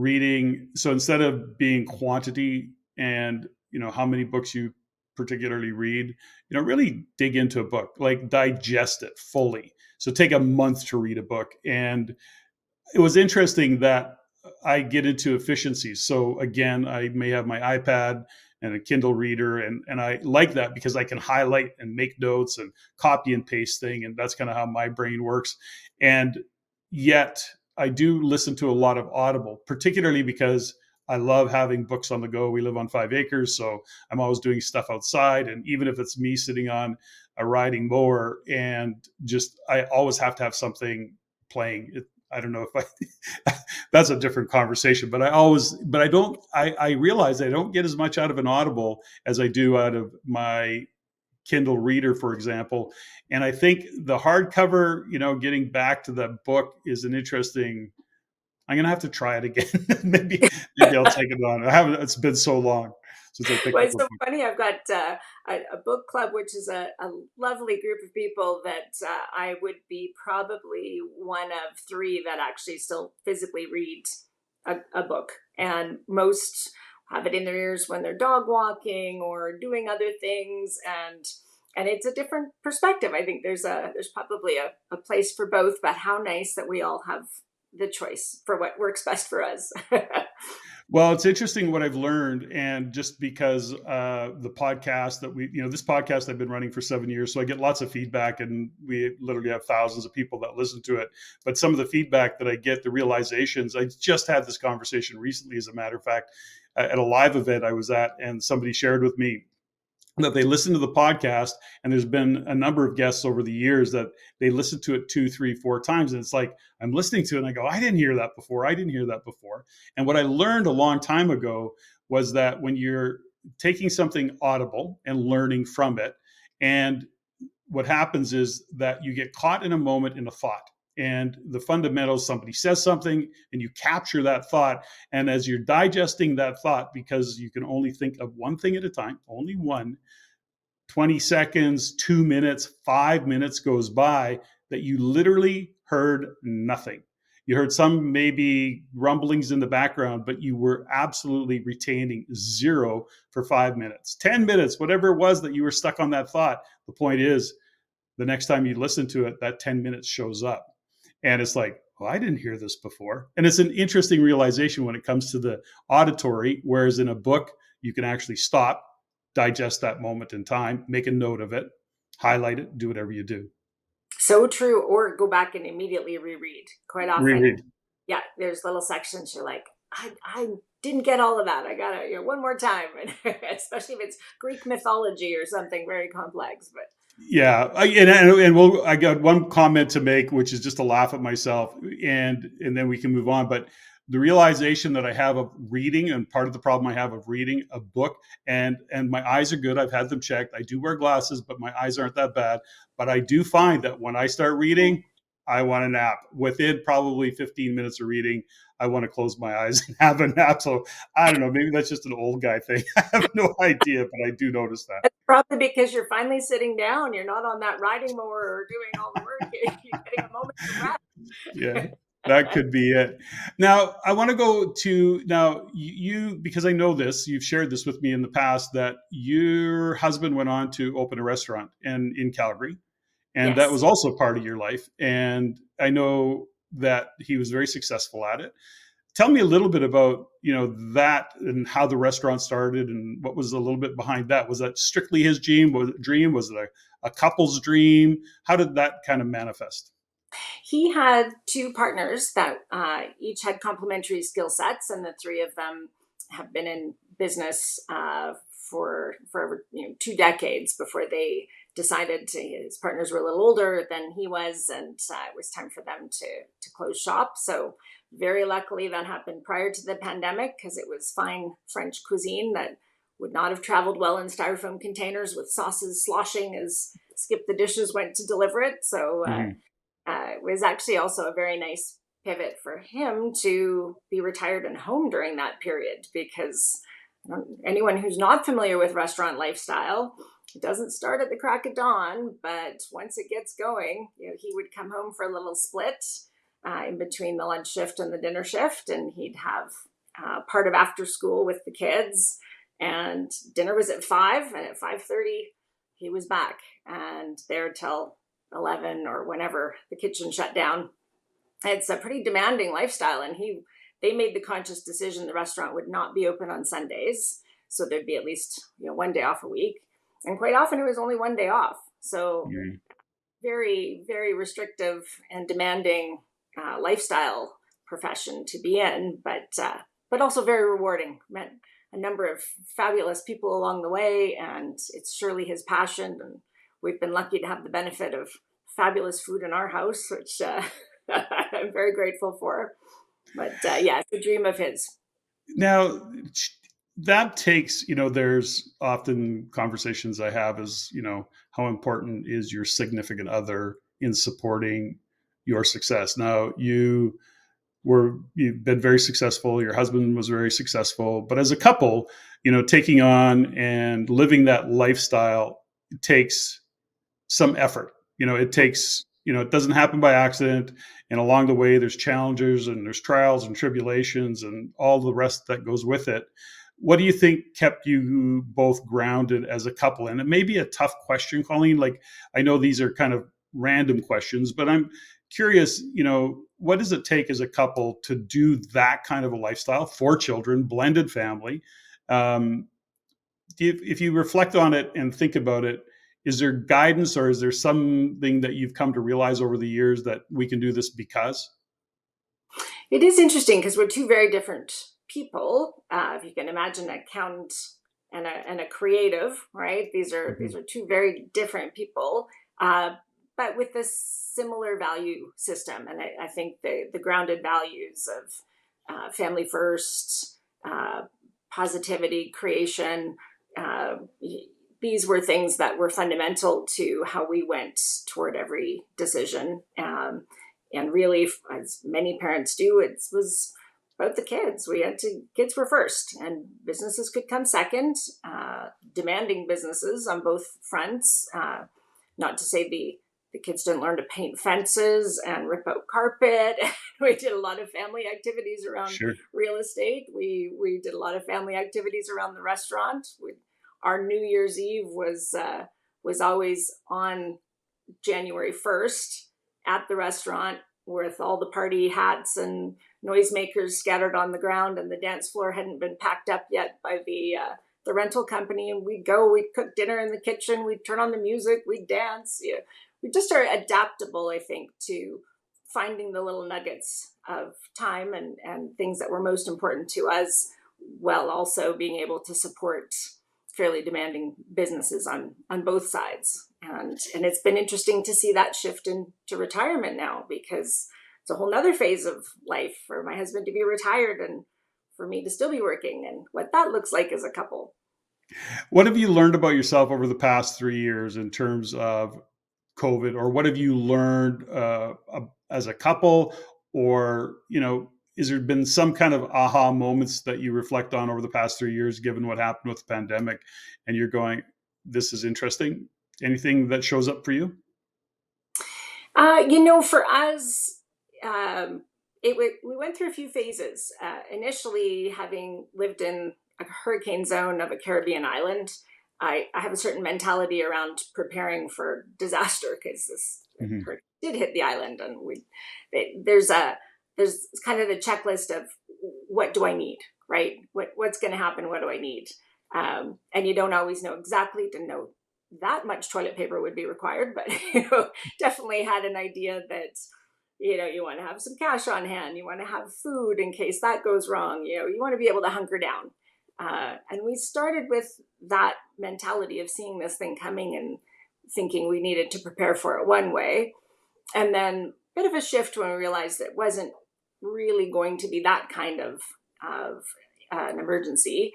being quantity and how many books you particularly read, really dig into a book, like digest it fully. So take a month to read a book. And it was interesting that I get into efficiencies. So again, I may have my iPad and a Kindle reader, and I like that because I can highlight and make notes and copy and paste thing, and that's kind of how my brain works. And yet I do listen to a lot of Audible, particularly because I love having books on the go. We live on 5 acres, so I'm always doing stuff outside. And even if it's me sitting on a riding mower, and I always have to have something playing. I don't know if that's a different conversation, but I realize I don't get as much out of an Audible as I do out of my Kindle reader, for example. And I think the hardcover, getting back to that book is an interesting. I'm gonna have to try it again. maybe I'll take it on. I haven't. It's been so long since I picked Well, up it's a so book. funny. I've got a book club, which is a lovely group of people that I would be probably one of 3 that actually still physically read a book, and most have it in their ears when they're dog walking or doing other things. And And it's a different perspective. I think there's probably a place for both, but how nice that we all have the choice for what works best for us. Well, it's interesting what I've learned, and just because the podcast that this podcast I've been running for 7 years, so I get lots of feedback, and we literally have thousands of people that listen to it. But some of the feedback that I get, the realizations, I just had this conversation recently, as a matter of fact, at a live event I was at, and somebody shared with me that they listen to the podcast, and there's been a number of guests over the years that they listen to it 2, 3, 4 times, and it's like I'm listening to it and I go, I didn't hear that before, and what I learned a long time ago was that when you're taking something audible and learning from it, and what happens is that you get caught in a moment in a thought, and the fundamentals, somebody says something and you capture that thought, and as you're digesting that thought, because you can only think of one thing at a time, only one, 20 seconds, 2 minutes, 5 minutes goes by that you literally heard nothing. You heard some maybe rumblings in the background, but you were absolutely retaining zero for 5 minutes, 10 minutes, whatever it was that you were stuck on that thought. The point is, the next time you listen to it, that 10 minutes shows up. And it's like, well, I didn't hear this before. And it's an interesting realization when it comes to the auditory, whereas in a book, you can actually stop, digest that moment in time, make a note of it, highlight it, do whatever you do. So true. Or go back and immediately reread. Quite often, Reread. yeah, there's little sections you're like, I didn't get all of that. I got to, one more time. Especially if it's Greek mythology or something very complex. But Yeah, I got one comment to make, which is just to laugh at myself, and then we can move on. But the realization that I have of reading, and part of the problem I have of reading a book, and my eyes are good. I've had them checked. I do wear glasses, but my eyes aren't that bad. But I do find that when I start reading, I want a nap. Within probably 15 minutes of reading, I want to close my eyes and have a nap. So I don't know. Maybe that's just an old guy thing. I have no idea, but I do notice that. it's probably because you're finally sitting down. You're not on that riding mower or doing all the work. You're getting a moment to rest. Yeah, that could be it. Now, I want to go to now you, because I know this, you've shared this with me in the past, that your husband went on to open a restaurant in Calgary, and that Yes. was also part of your life. And I know that he was very successful at it. Tell me a little bit about, that, and how the restaurant started, and what was a little bit behind that. Was that strictly his dream? Was it a couple's dream? How did that kind of manifest? He had two partners that each had complementary skill sets, and the three of them have been in business for over 2 decades before they decided to. His partners were a little older than he was, and it was time for them to close shop. So very luckily that happened prior to the pandemic, because it was fine French cuisine that would not have traveled well in styrofoam containers with sauces sloshing as Skip the Dishes went to deliver it. So Mhm. it was actually also a very nice pivot for him to be retired and home during that period, because anyone who's not familiar with restaurant lifestyle, it doesn't start at the crack of dawn, but once it gets going, he would come home for a little split in between the lunch shift and the dinner shift, and he'd have part of after school with the kids, and dinner was at 5, and at 5:30 he was back and there till 11 or whenever the kitchen shut down. It's a pretty demanding lifestyle, and they made the conscious decision the restaurant would not be open on Sundays, so there'd be at least one day off a week, and quite often it was only one day off. So Mhm. very, very restrictive and demanding lifestyle profession to be in, but also very rewarding. Met a number of fabulous people along the way, and it's surely his passion. And we've been lucky to have the benefit of fabulous food in our house, which I'm very grateful for. But yeah, it's a dream of his. Now, that takes, there's often conversations I have is, how important is your significant other in supporting your success? Now, you've been very successful. Your husband was very successful, but as a couple, taking on and living that lifestyle takes some effort. It takes, it doesn't happen by accident. And along the way, there's challenges and there's trials and tribulations and all the rest that goes with it. what do you think kept you both grounded as a couple? And it may be a tough question, Colleen. Like, I know these are kind of random questions, but I'm curious, what does it take as a couple to do that kind of a lifestyle, 4 children, blended family? Um, if you reflect on it and think about it, is there guidance, or is there something that you've come to realize over the years that we can do this because? It is interesting because we're two very different people. If you can imagine an accountant and a creative, right? These are two very different people, but with a similar value system. And I think the grounded values of family first, positivity, creation. Uh, these were things that were fundamental to how we went toward every decision. And really, as many parents do, it was about the kids. Kids were first, and businesses could come second, demanding businesses on both fronts. Not to say the kids didn't learn to paint fences and rip out carpet. We did a lot of family activities around Sure. real estate. We did a lot of family activities around the restaurant. Our New Year's Eve was always on January 1st at the restaurant with all the party hats and noisemakers scattered on the ground, and the dance floor hadn't been packed up yet by the rental company. And we'd cook dinner in the kitchen, we'd turn on the music, we'd dance. Yeah. We just are adaptable, I think, to finding the little nuggets of time and things that were most important to us, while also being able to support fairly demanding businesses on both sides. And it's been interesting to see that shift into retirement now, because it's a whole nother phase of life for my husband to be retired and for me to still be working, and what that looks like as a couple. What have you learned about yourself over the past 3 years in terms of COVID, or what have you learned as a couple, or is there been some kind of aha moments that you reflect on over the past 3 years, given what happened with the pandemic, and you're going, "This is interesting"? Anything that shows up for you? For us, we went through a few phases. Initially, having lived in a hurricane zone of a Caribbean island, I have a certain mentality around preparing for disaster, because this Mm-hmm. hurricane did hit the island, and there's kind of the checklist of what do I need, right? What's going to happen? What do I need? And you don't always know exactly to know that much toilet paper would be required, but definitely had an idea that you want to have some cash on hand, you want to have food in case that goes wrong, you want to be able to hunker down. And we started with that mentality of seeing this thing coming and thinking we needed to prepare for it one way. And then a bit of a shift when we realized it wasn't really going to be that kind of an emergency.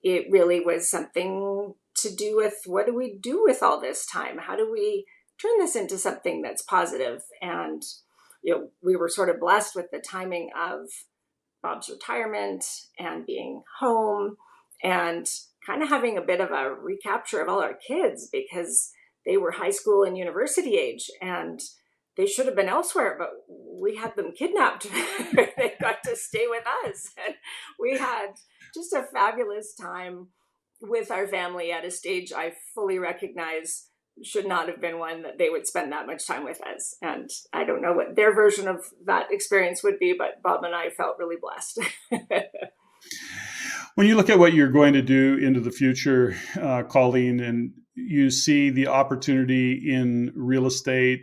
It really was something to do with, what do we do with all this time? How do we turn this into something that's positive? And we were sort of blessed with the timing of Bob's retirement and being home and kind of having a bit of a recapture of all our kids, because they were high school and university age, and they should have been elsewhere, but we had them kidnapped. They got to stay with us, and we had just a fabulous time with our family at a stage I fully recognize should not have been one that they would spend that much time with us. And I don't know what their version of that experience would be, but Bob and I felt really blessed. When you look at what you're going to do into the future, Colleen, and you see the opportunity in real estate,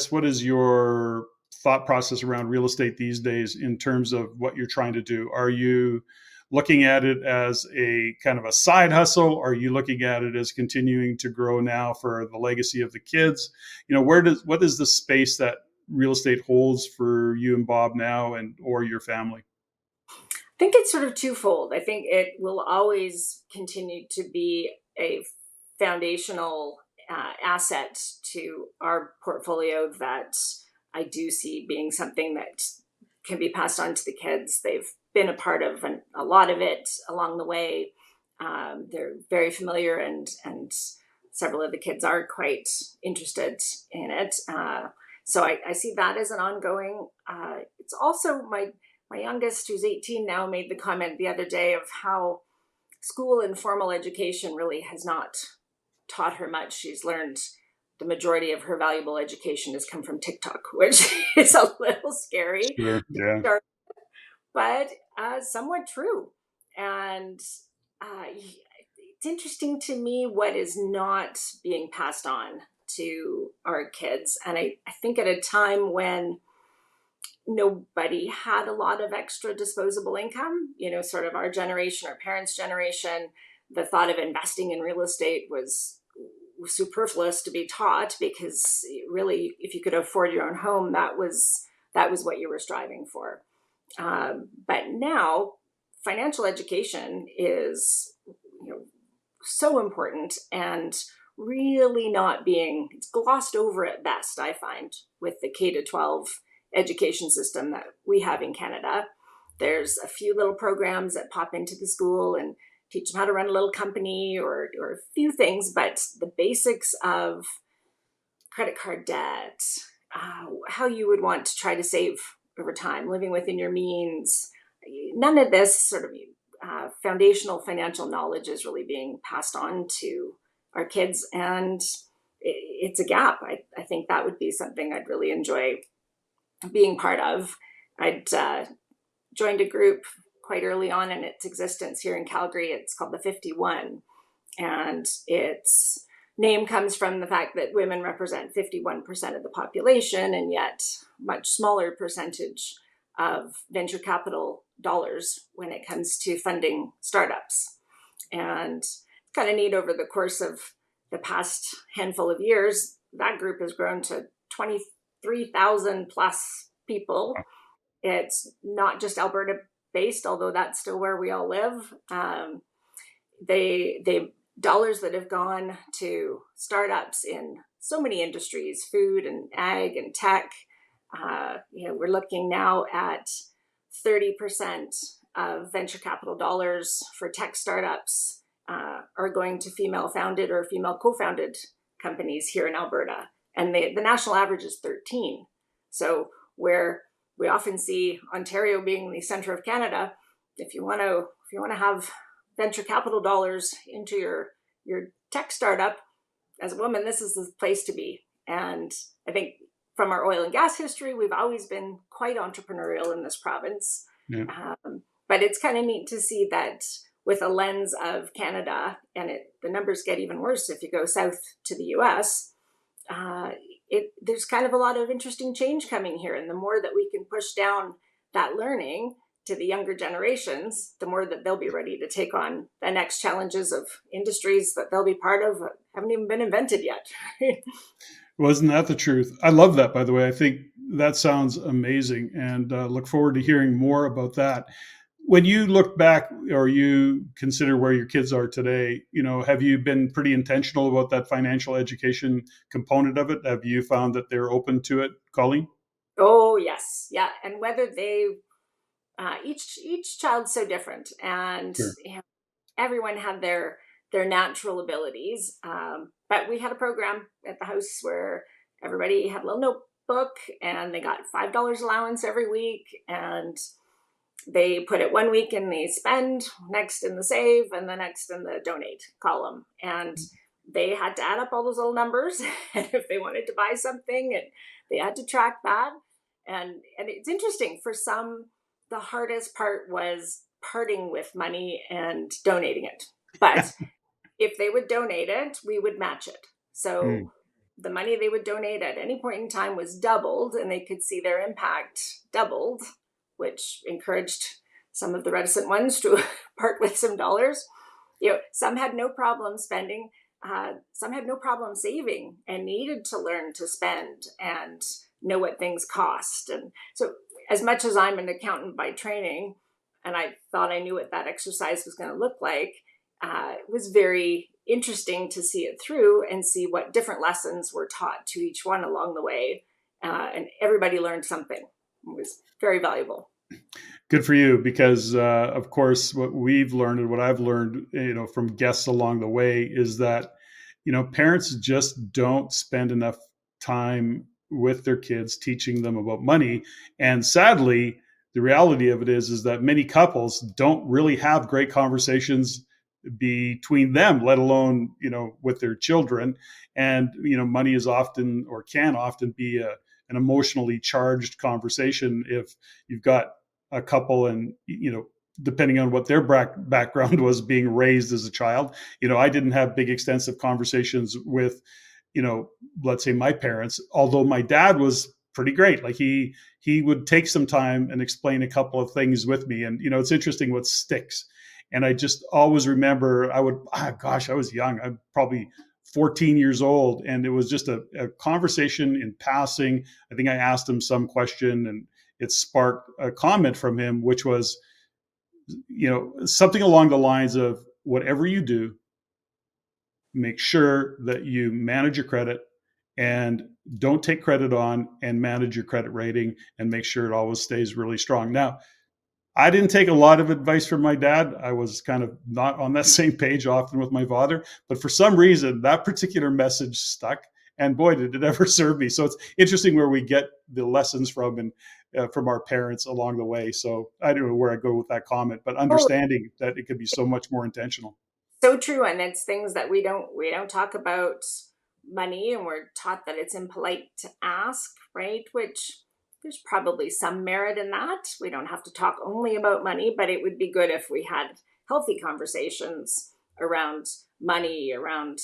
what is your thought process around real estate these days in terms of what you're trying to do? Are you looking at it as a kind of a side hustle? Are you looking at it as continuing to grow now for the legacy of the kids? What is the space that real estate holds for you and Bob now, or your family? I think it's sort of twofold. I think it will always continue to be a foundational asset to our portfolio that I do see being something that can be passed on to the kids. They've been a part of a lot of it along the way. They're very familiar, and several of the kids are quite interested in it. So I see that as an ongoing. It's also my youngest, who's 18 now, made the comment the other day of how school and formal education really has not taught her much. She's learned the majority of her valuable education has come from TikTok, which is a little scary, Sure. Yeah. but somewhat true. And it's interesting to me what is not being passed on to our kids. And I think at a time when nobody had a lot of extra disposable income, sort of our generation, our parents' generation, the thought of investing in real estate was superfluous to be taught, because really, if you could afford your own home, that was what you were striving for. But now financial education is so important, and really not being, it's glossed over at best, I find, with the K-12 education system that we have in Canada. There's a few little programs that pop into the school and teach them how to run a little company or a few things, but the basics of credit card debt, how you would want to try to save over time, living within your means, none of this sort of foundational financial knowledge is really being passed on to our kids. And it's a gap. I think that would be something I'd really enjoy being part of. I'd joined a group quite early on in its existence here in Calgary. It's called the 51. And its name comes from the fact that women represent 51% of the population, and yet much smaller percentage of venture capital dollars when it comes to funding startups. And it's kind of neat, over the course of the past handful of years, that group has grown to 23,000 plus people. It's not just Alberta based, although that's still where we all live. They dollars that have gone to startups in so many industries, food and ag and tech. We're looking now at 30% of venture capital dollars for tech startups are going to female founded or female co-founded companies here in Alberta. And the national average is 13. So where we often see Ontario being the center of Canada, if you want to have venture capital dollars into your tech startup, as a woman, this is the place to be. And I think from our oil and gas history, we've always been quite entrepreneurial in this province. Yeah. But it's kind of neat to see that with a lens of Canada, and the numbers get even worse if you go south to the US. There's kind of a lot of interesting change coming here. And the more that we can push down that learning to the younger generations, the more that they'll be ready to take on the next challenges of industries that they'll be part of that haven't even been invented yet. Wasn't that the truth? I love that, by the way. I think that sounds amazing, and look forward to hearing more about that. When you look back, or you consider where your kids are today, have you been pretty intentional about that financial education component of it? Have you found that they're open to it, Colleen? Oh, yes. Yeah. And whether they, each child's so different, and Sure. everyone had their natural abilities. But we had a program at the house where everybody had a little notebook, and they got $5 allowance every week, and they put it 1 week in the spend, next in the save, and the next in the donate column. And they had to add up all those little numbers. And if they wanted to buy something, they had to track that. And it's interesting, for some, the hardest part was parting with money and donating it. But if they would donate it, we would match it. So the money they would donate at any point in time was doubled, and they could see their impact doubled, which encouraged some of the reticent ones to part with some dollars. Some had no problem spending, some had no problem saving, and needed to learn to spend and know what things cost. And so, as much as I'm an accountant by training, and I thought I knew what that exercise was going to look like, it was very interesting to see it through and see what different lessons were taught to each one along the way. And everybody learned something. It was very valuable. Good for you, because of course, what we've learned and what I've learned, from guests along the way, is that, parents just don't spend enough time with their kids teaching them about money. And sadly, the reality of it is that many couples don't really have great conversations between them, let alone, with their children. And, money is often, or can often be, an emotionally charged conversation if you've got a couple and, depending on what their background was being raised as a child. I didn't have big, extensive conversations with, let's say my parents, although my dad was pretty great. Like he would take some time and explain a couple of things with me. And, it's interesting what sticks. And I just always remember I was young. I'm probably 14 years old. And it was just a conversation in passing. I think I asked him some question and it sparked a comment from him, which was, something along the lines of, whatever you do, make sure that you manage your credit and don't take credit on, and manage your credit rating and make sure it always stays really strong. Now, I didn't take a lot of advice from my dad. I was kind of not on that same page often with my father, but for some reason that particular message stuck, and boy, did it ever serve me. So it's interesting where we get the lessons from, and from our parents along the way. So I don't know where I go with that comment, but understanding that it could be so much more intentional. So true, and it's things that we don't talk about money, and we're taught that it's impolite to ask, right? Which there's probably some merit in that. We don't have to talk only about money, but it would be good if we had healthy conversations around money, around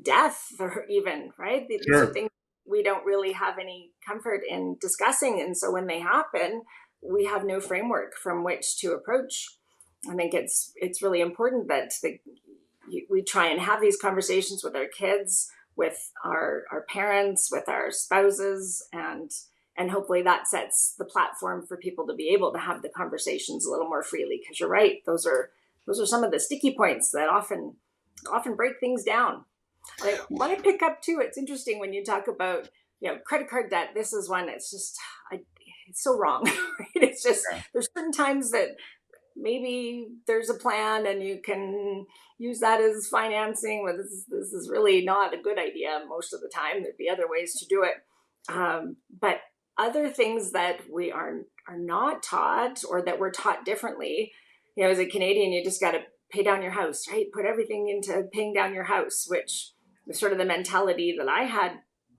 death, or even, right? These are Sure. things we don't really have any comfort in discussing, and so when they happen, we have no framework from which to approach. I think it's really important that we try and have these conversations with our kids, with our parents, with our spouses, and hopefully that sets the platform for people to be able to have the conversations a little more freely. Because you're right, those are some of the sticky points that often break things down. I want to pick up too. It's interesting when you talk about credit card debt. This is one that's just it's so wrong. Right? It's just there's certain times that maybe there's a plan and you can use that as financing, but this is really not a good idea most of the time. There'd be other ways to do it. But other things that we are not taught, or that we're taught differently, as a Canadian, you just got to pay down your house, right? Put everything into paying down your house, which was sort of the mentality that I had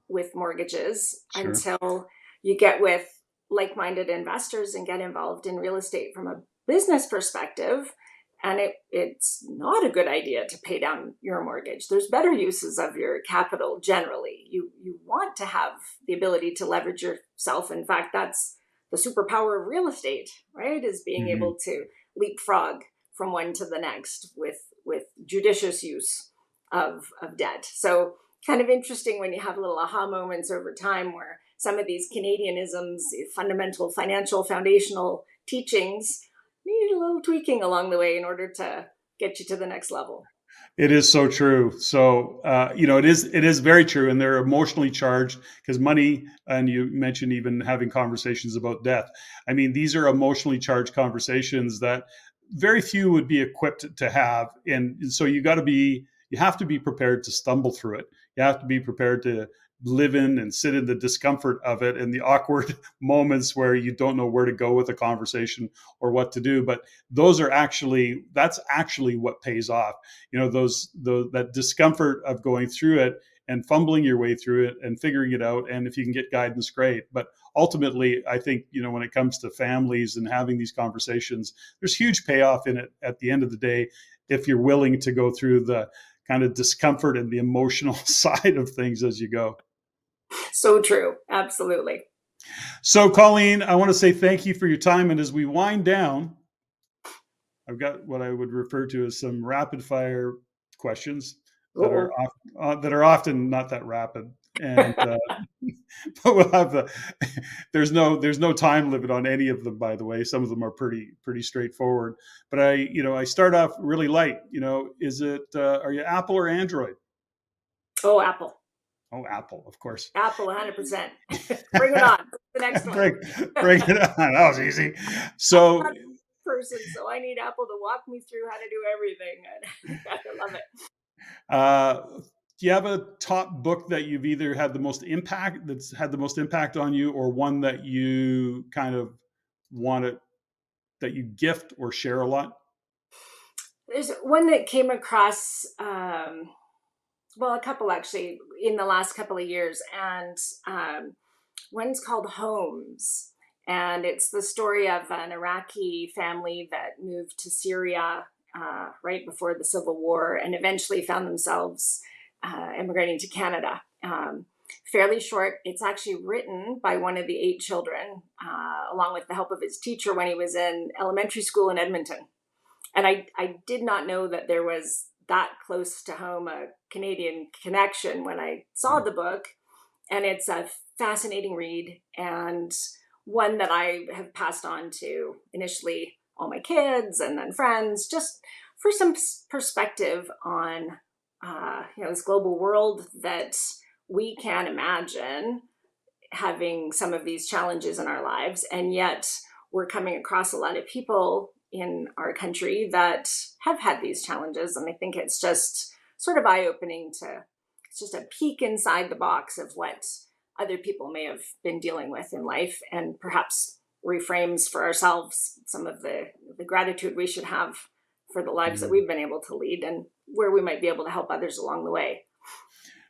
with mortgages. Sure. Until you get with like-minded investors and get involved in real estate from a business perspective. And it's not a good idea to pay down your mortgage. There's better uses of your capital generally. You want to have the ability to leverage yourself. In fact, that's the superpower of real estate, right? Is being able to leapfrog from one to the next with judicious use of debt. So kind of interesting when you have little aha moments over time where some of these Canadianisms, fundamental financial foundational teachings, need a little tweaking along the way in order to get you to the next level. It is so true. So, it is very true. And they're emotionally charged because money, and you mentioned even having conversations about death. I mean, these are emotionally charged conversations that very few would be equipped to have. And so you have to be prepared to stumble through it. You have to be prepared to live in and sit in the discomfort of it and the awkward moments where you don't know where to go with a conversation or what to do. But that's actually what pays off. That discomfort of going through it and fumbling your way through it and figuring it out. And if you can get guidance, great. But ultimately, I think, when it comes to families and having these conversations, there's huge payoff in it at the end of the day, if you're willing to go through the kind of discomfort and the emotional side of things as you go. So true. Absolutely. So, Colleen, I want to say thank you for your time. And as we wind down, I've got what I would refer to as some rapid fire questions that are often not that rapid. And but we'll have there's no time limit on any of them, by the way. Some of them are pretty straightforward. But I start off really light. Is it are you Apple or Android? Oh, Apple. Oh, Apple, of course. Apple, 100%. Bring it on. The next one. Bring it on. That was easy. So, I'm not a person, so I need Apple to walk me through how to do everything. I love it. Do you have a top book that you've either had the most impact, that's had the most impact on you, or one that you kind of want to, that you gift or share a lot? There's one that came across, well, a couple actually in the last couple of years, and one's called Homes. And it's the story of an Iraqi family that moved to Syria right before the Civil War and eventually found themselves immigrating to Canada. Fairly short. It's actually written by one of the 8 children, along with the help of his teacher when he was in elementary school in Edmonton. And I did not know that there was that close to home a Canadian connection when I saw the book. And it's a fascinating read, and one that I have passed on to initially all my kids and then friends, just for some perspective on this global world that we can't imagine having some of these challenges in our lives, and yet we're coming across a lot of people in our country that have had these challenges. And I think it's just sort of eye-opening to, it's just a peek inside the box of what other people may have been dealing with in life, and perhaps reframes for ourselves some of the gratitude we should have for the lives that we've been able to lead, and where we might be able to help others along the way.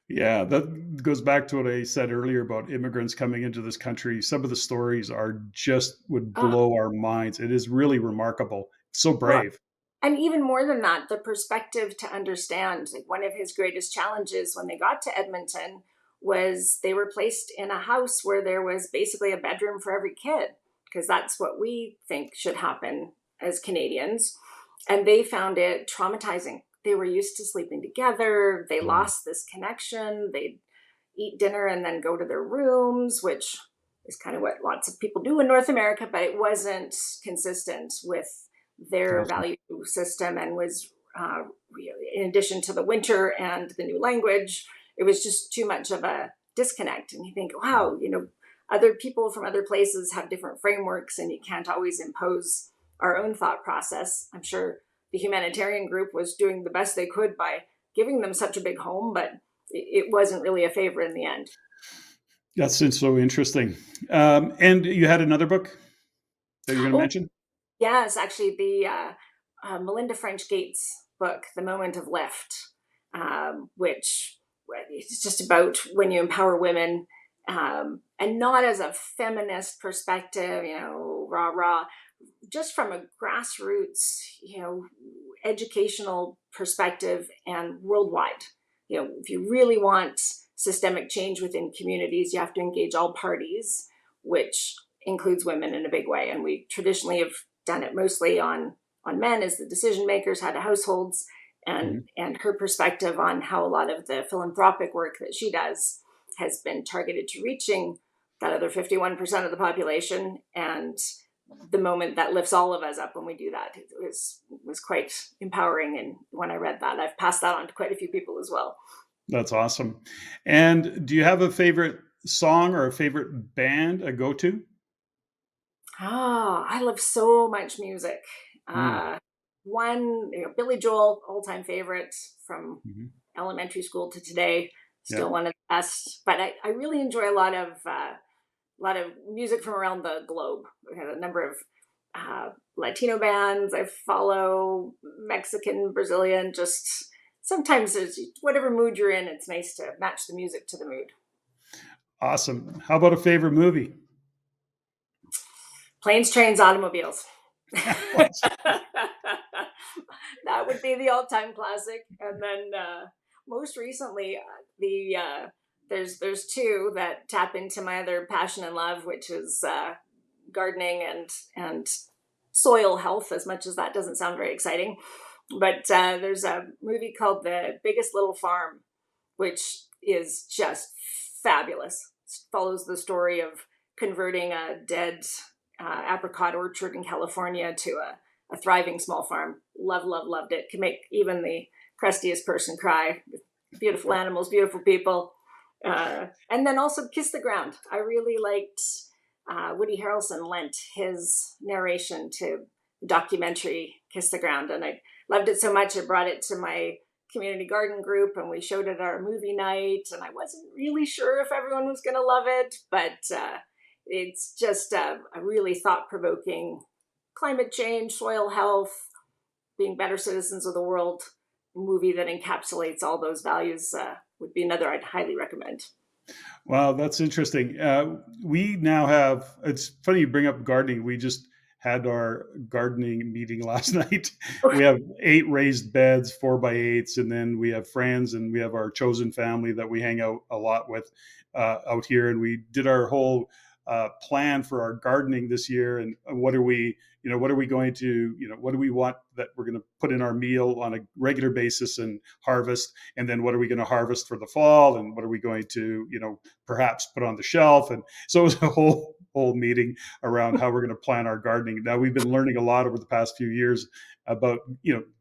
Yeah, that goes back to what I said earlier about immigrants coming into this country. Some of the stories are just would Oh, blow our minds. It is really remarkable. So well, brave. and even more than that, the perspective to understand, like, one of his greatest challenges when they got to Edmonton was they were placed in a house where there was basically a bedroom for every kid, because that's what we think should happen as Canadians. And they found it traumatizing. They were used to sleeping together. They Mm. lost this connection. They'd eat dinner and then go to their rooms, which is kind of what lots of people do in North America, but it wasn't consistent with their Awesome. value system, and was, in addition to the winter and the new language, it was just too much of a disconnect. And you think, wow, other people from other places have different frameworks, and you can't always impose our own thought process. I'm sure the humanitarian group was doing the best they could by giving them such a big home, but it wasn't really a favor in the end. That's so interesting. And you had another book that you're going to Oh, mention? yes, actually, the Melinda French Gates book, The Moment of Lift, which is just about when you empower women, and not as a feminist perspective, rah rah, just from a grassroots, educational perspective and worldwide. If you really want systemic change within communities, you have to engage all parties, which includes women in a big way. And we traditionally have done it mostly on men as the decision makers, head of households, and Mhm. and her perspective on how a lot of the philanthropic work that she does has been targeted to reaching that other 51% of the population. And the moment that lifts all of us up when we do that, it was quite empowering. And when I read that, I've passed that on to quite a few people as well. That's awesome. And do you have a favorite song or a favorite band, a go-to? I love so much music. Mm. Uh, one, Billy Joel, all time favorite from Mhm. elementary school to today, Yeah. still one of the best. But I really enjoy a lot of music from around the globe. We have a number of Latino bands I follow, Mexican, Brazilian. Just sometimes there's whatever mood you're in. It's nice to match the music to the mood. Awesome. How about a favorite movie? Planes, trains, automobiles. What's- That would be the all-time classic. And then most recently, there's two that tap into my other passion and love, which is gardening and soil health. As much as that doesn't sound very exciting, but there's a movie called The Biggest Little Farm, which is just fabulous. It follows the story of converting a dead apricot orchard in California to a thriving small farm. Loved it. Can make even the crustiest person cry. Beautiful animals, beautiful people. And then also Kiss the Ground. I really liked Woody Harrelson lent his narration to the documentary Kiss the Ground, and I loved it so much I brought it to my community garden group, and we showed it at our movie night. And I wasn't really sure if everyone was going to love it, but it's just a really thought-provoking climate change, soil health, being better citizens of the world movie that encapsulates all those values. Would be another I'd highly recommend. Wow, that's interesting. We now have, it's funny you bring up gardening. We just had our gardening meeting last night. We have 8 raised beds, 4x8s, and then we have friends and we have our chosen family that we hang out a lot with out here. And we did our whole plan for our gardening this year. And what are we, what are we going to, what do we want that we're going to put in our meal on a regular basis and harvest? And then what are we going to harvest for the fall? And what are we going to, perhaps put on the shelf? And so it was a whole meeting around how we're going to plan our gardening. Now we've been learning a lot over the past few years about,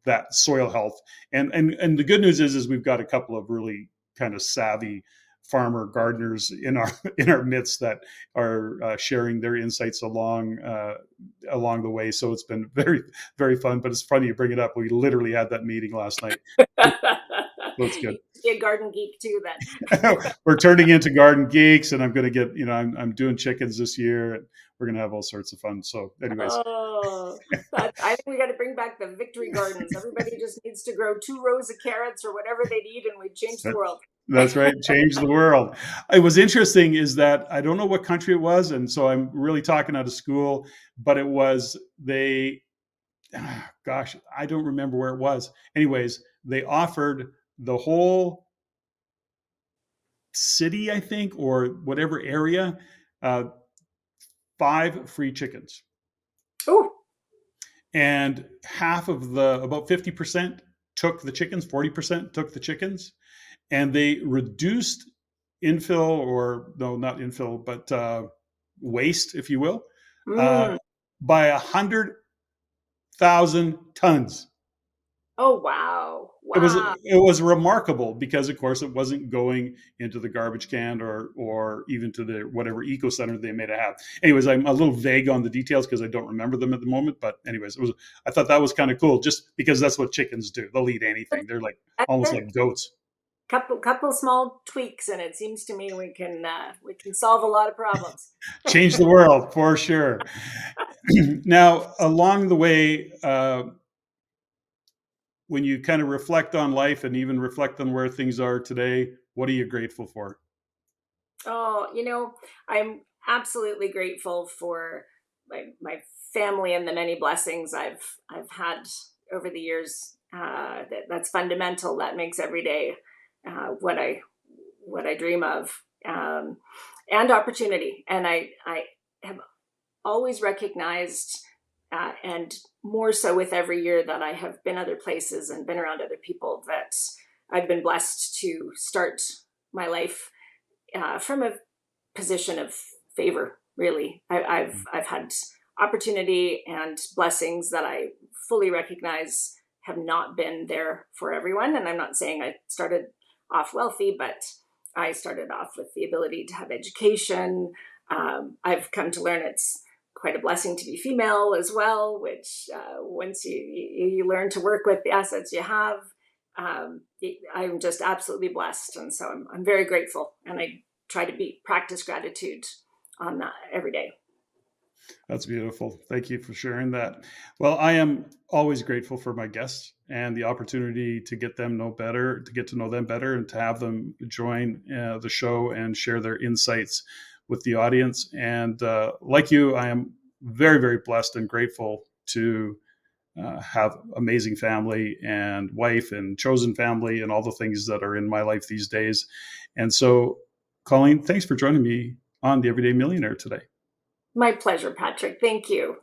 that soil health. And the good news is we've got a couple of really kind of savvy farmer gardeners in our midst that are sharing their insights along the way. So it's been very, very fun. But it's funny you bring it up. We literally had that meeting last night. That's good. Be a garden geek too, then. We're turning into garden geeks, and I'm going to get, I'm doing chickens this year, and we're going to have all sorts of fun. So, anyways. I think we got to bring back the victory gardens. Everybody just needs to grow 2 rows of carrots or whatever they need, and we change the world. That's right. Change the world. It was interesting is that I don't know what country it was. And so I'm really talking out of school, but it was I don't remember where it was. Anyways, they offered the whole city, I think, or whatever area, 5 free chickens. Oh. And about 50% took the chickens, 40% took the chickens. And they reduced infill, or no, not infill, but waste, if you will, by 100,000 tons. Oh, wow. It was remarkable because, of course, it wasn't going into the garbage can or even to the whatever eco center they may have. Anyways, I'm a little vague on the details because I don't remember them at the moment. But anyways, I thought that was kind of cool, just because that's what chickens do. They'll eat anything. They're like almost like goats. Couple small tweaks, and it seems to me we can solve a lot of problems. Change the world for sure. Now, along the way, when you kind of reflect on life and even reflect on where things are today, what are you grateful for? Oh, I'm absolutely grateful for my family and the many blessings I've had over the years. That's fundamental. That makes every day what I dream of, and opportunity. And I have always recognized, and more so with every year that I have been other places and been around other people, that I've been blessed to start my life from a position of favor. Really, I've had opportunity and blessings that I fully recognize have not been there for everyone. And I'm not saying I started off wealthy, but I started off with the ability to have education. I've come to learn it's quite a blessing to be female as well, which once you learn to work with the assets you have, I'm just absolutely blessed. And so I'm very grateful, and I try to practice gratitude on that every day. That's beautiful. Thank you for sharing that. Well, I am always grateful for my guests and the opportunity to get to know them better, and to have them join the show and share their insights with the audience. And like you, I am very, very blessed and grateful to have amazing family and wife and chosen family and all the things that are in my life these days. And so, Colleen, thanks for joining me on The Everyday Millionaire today. My pleasure, Patrick. Thank you.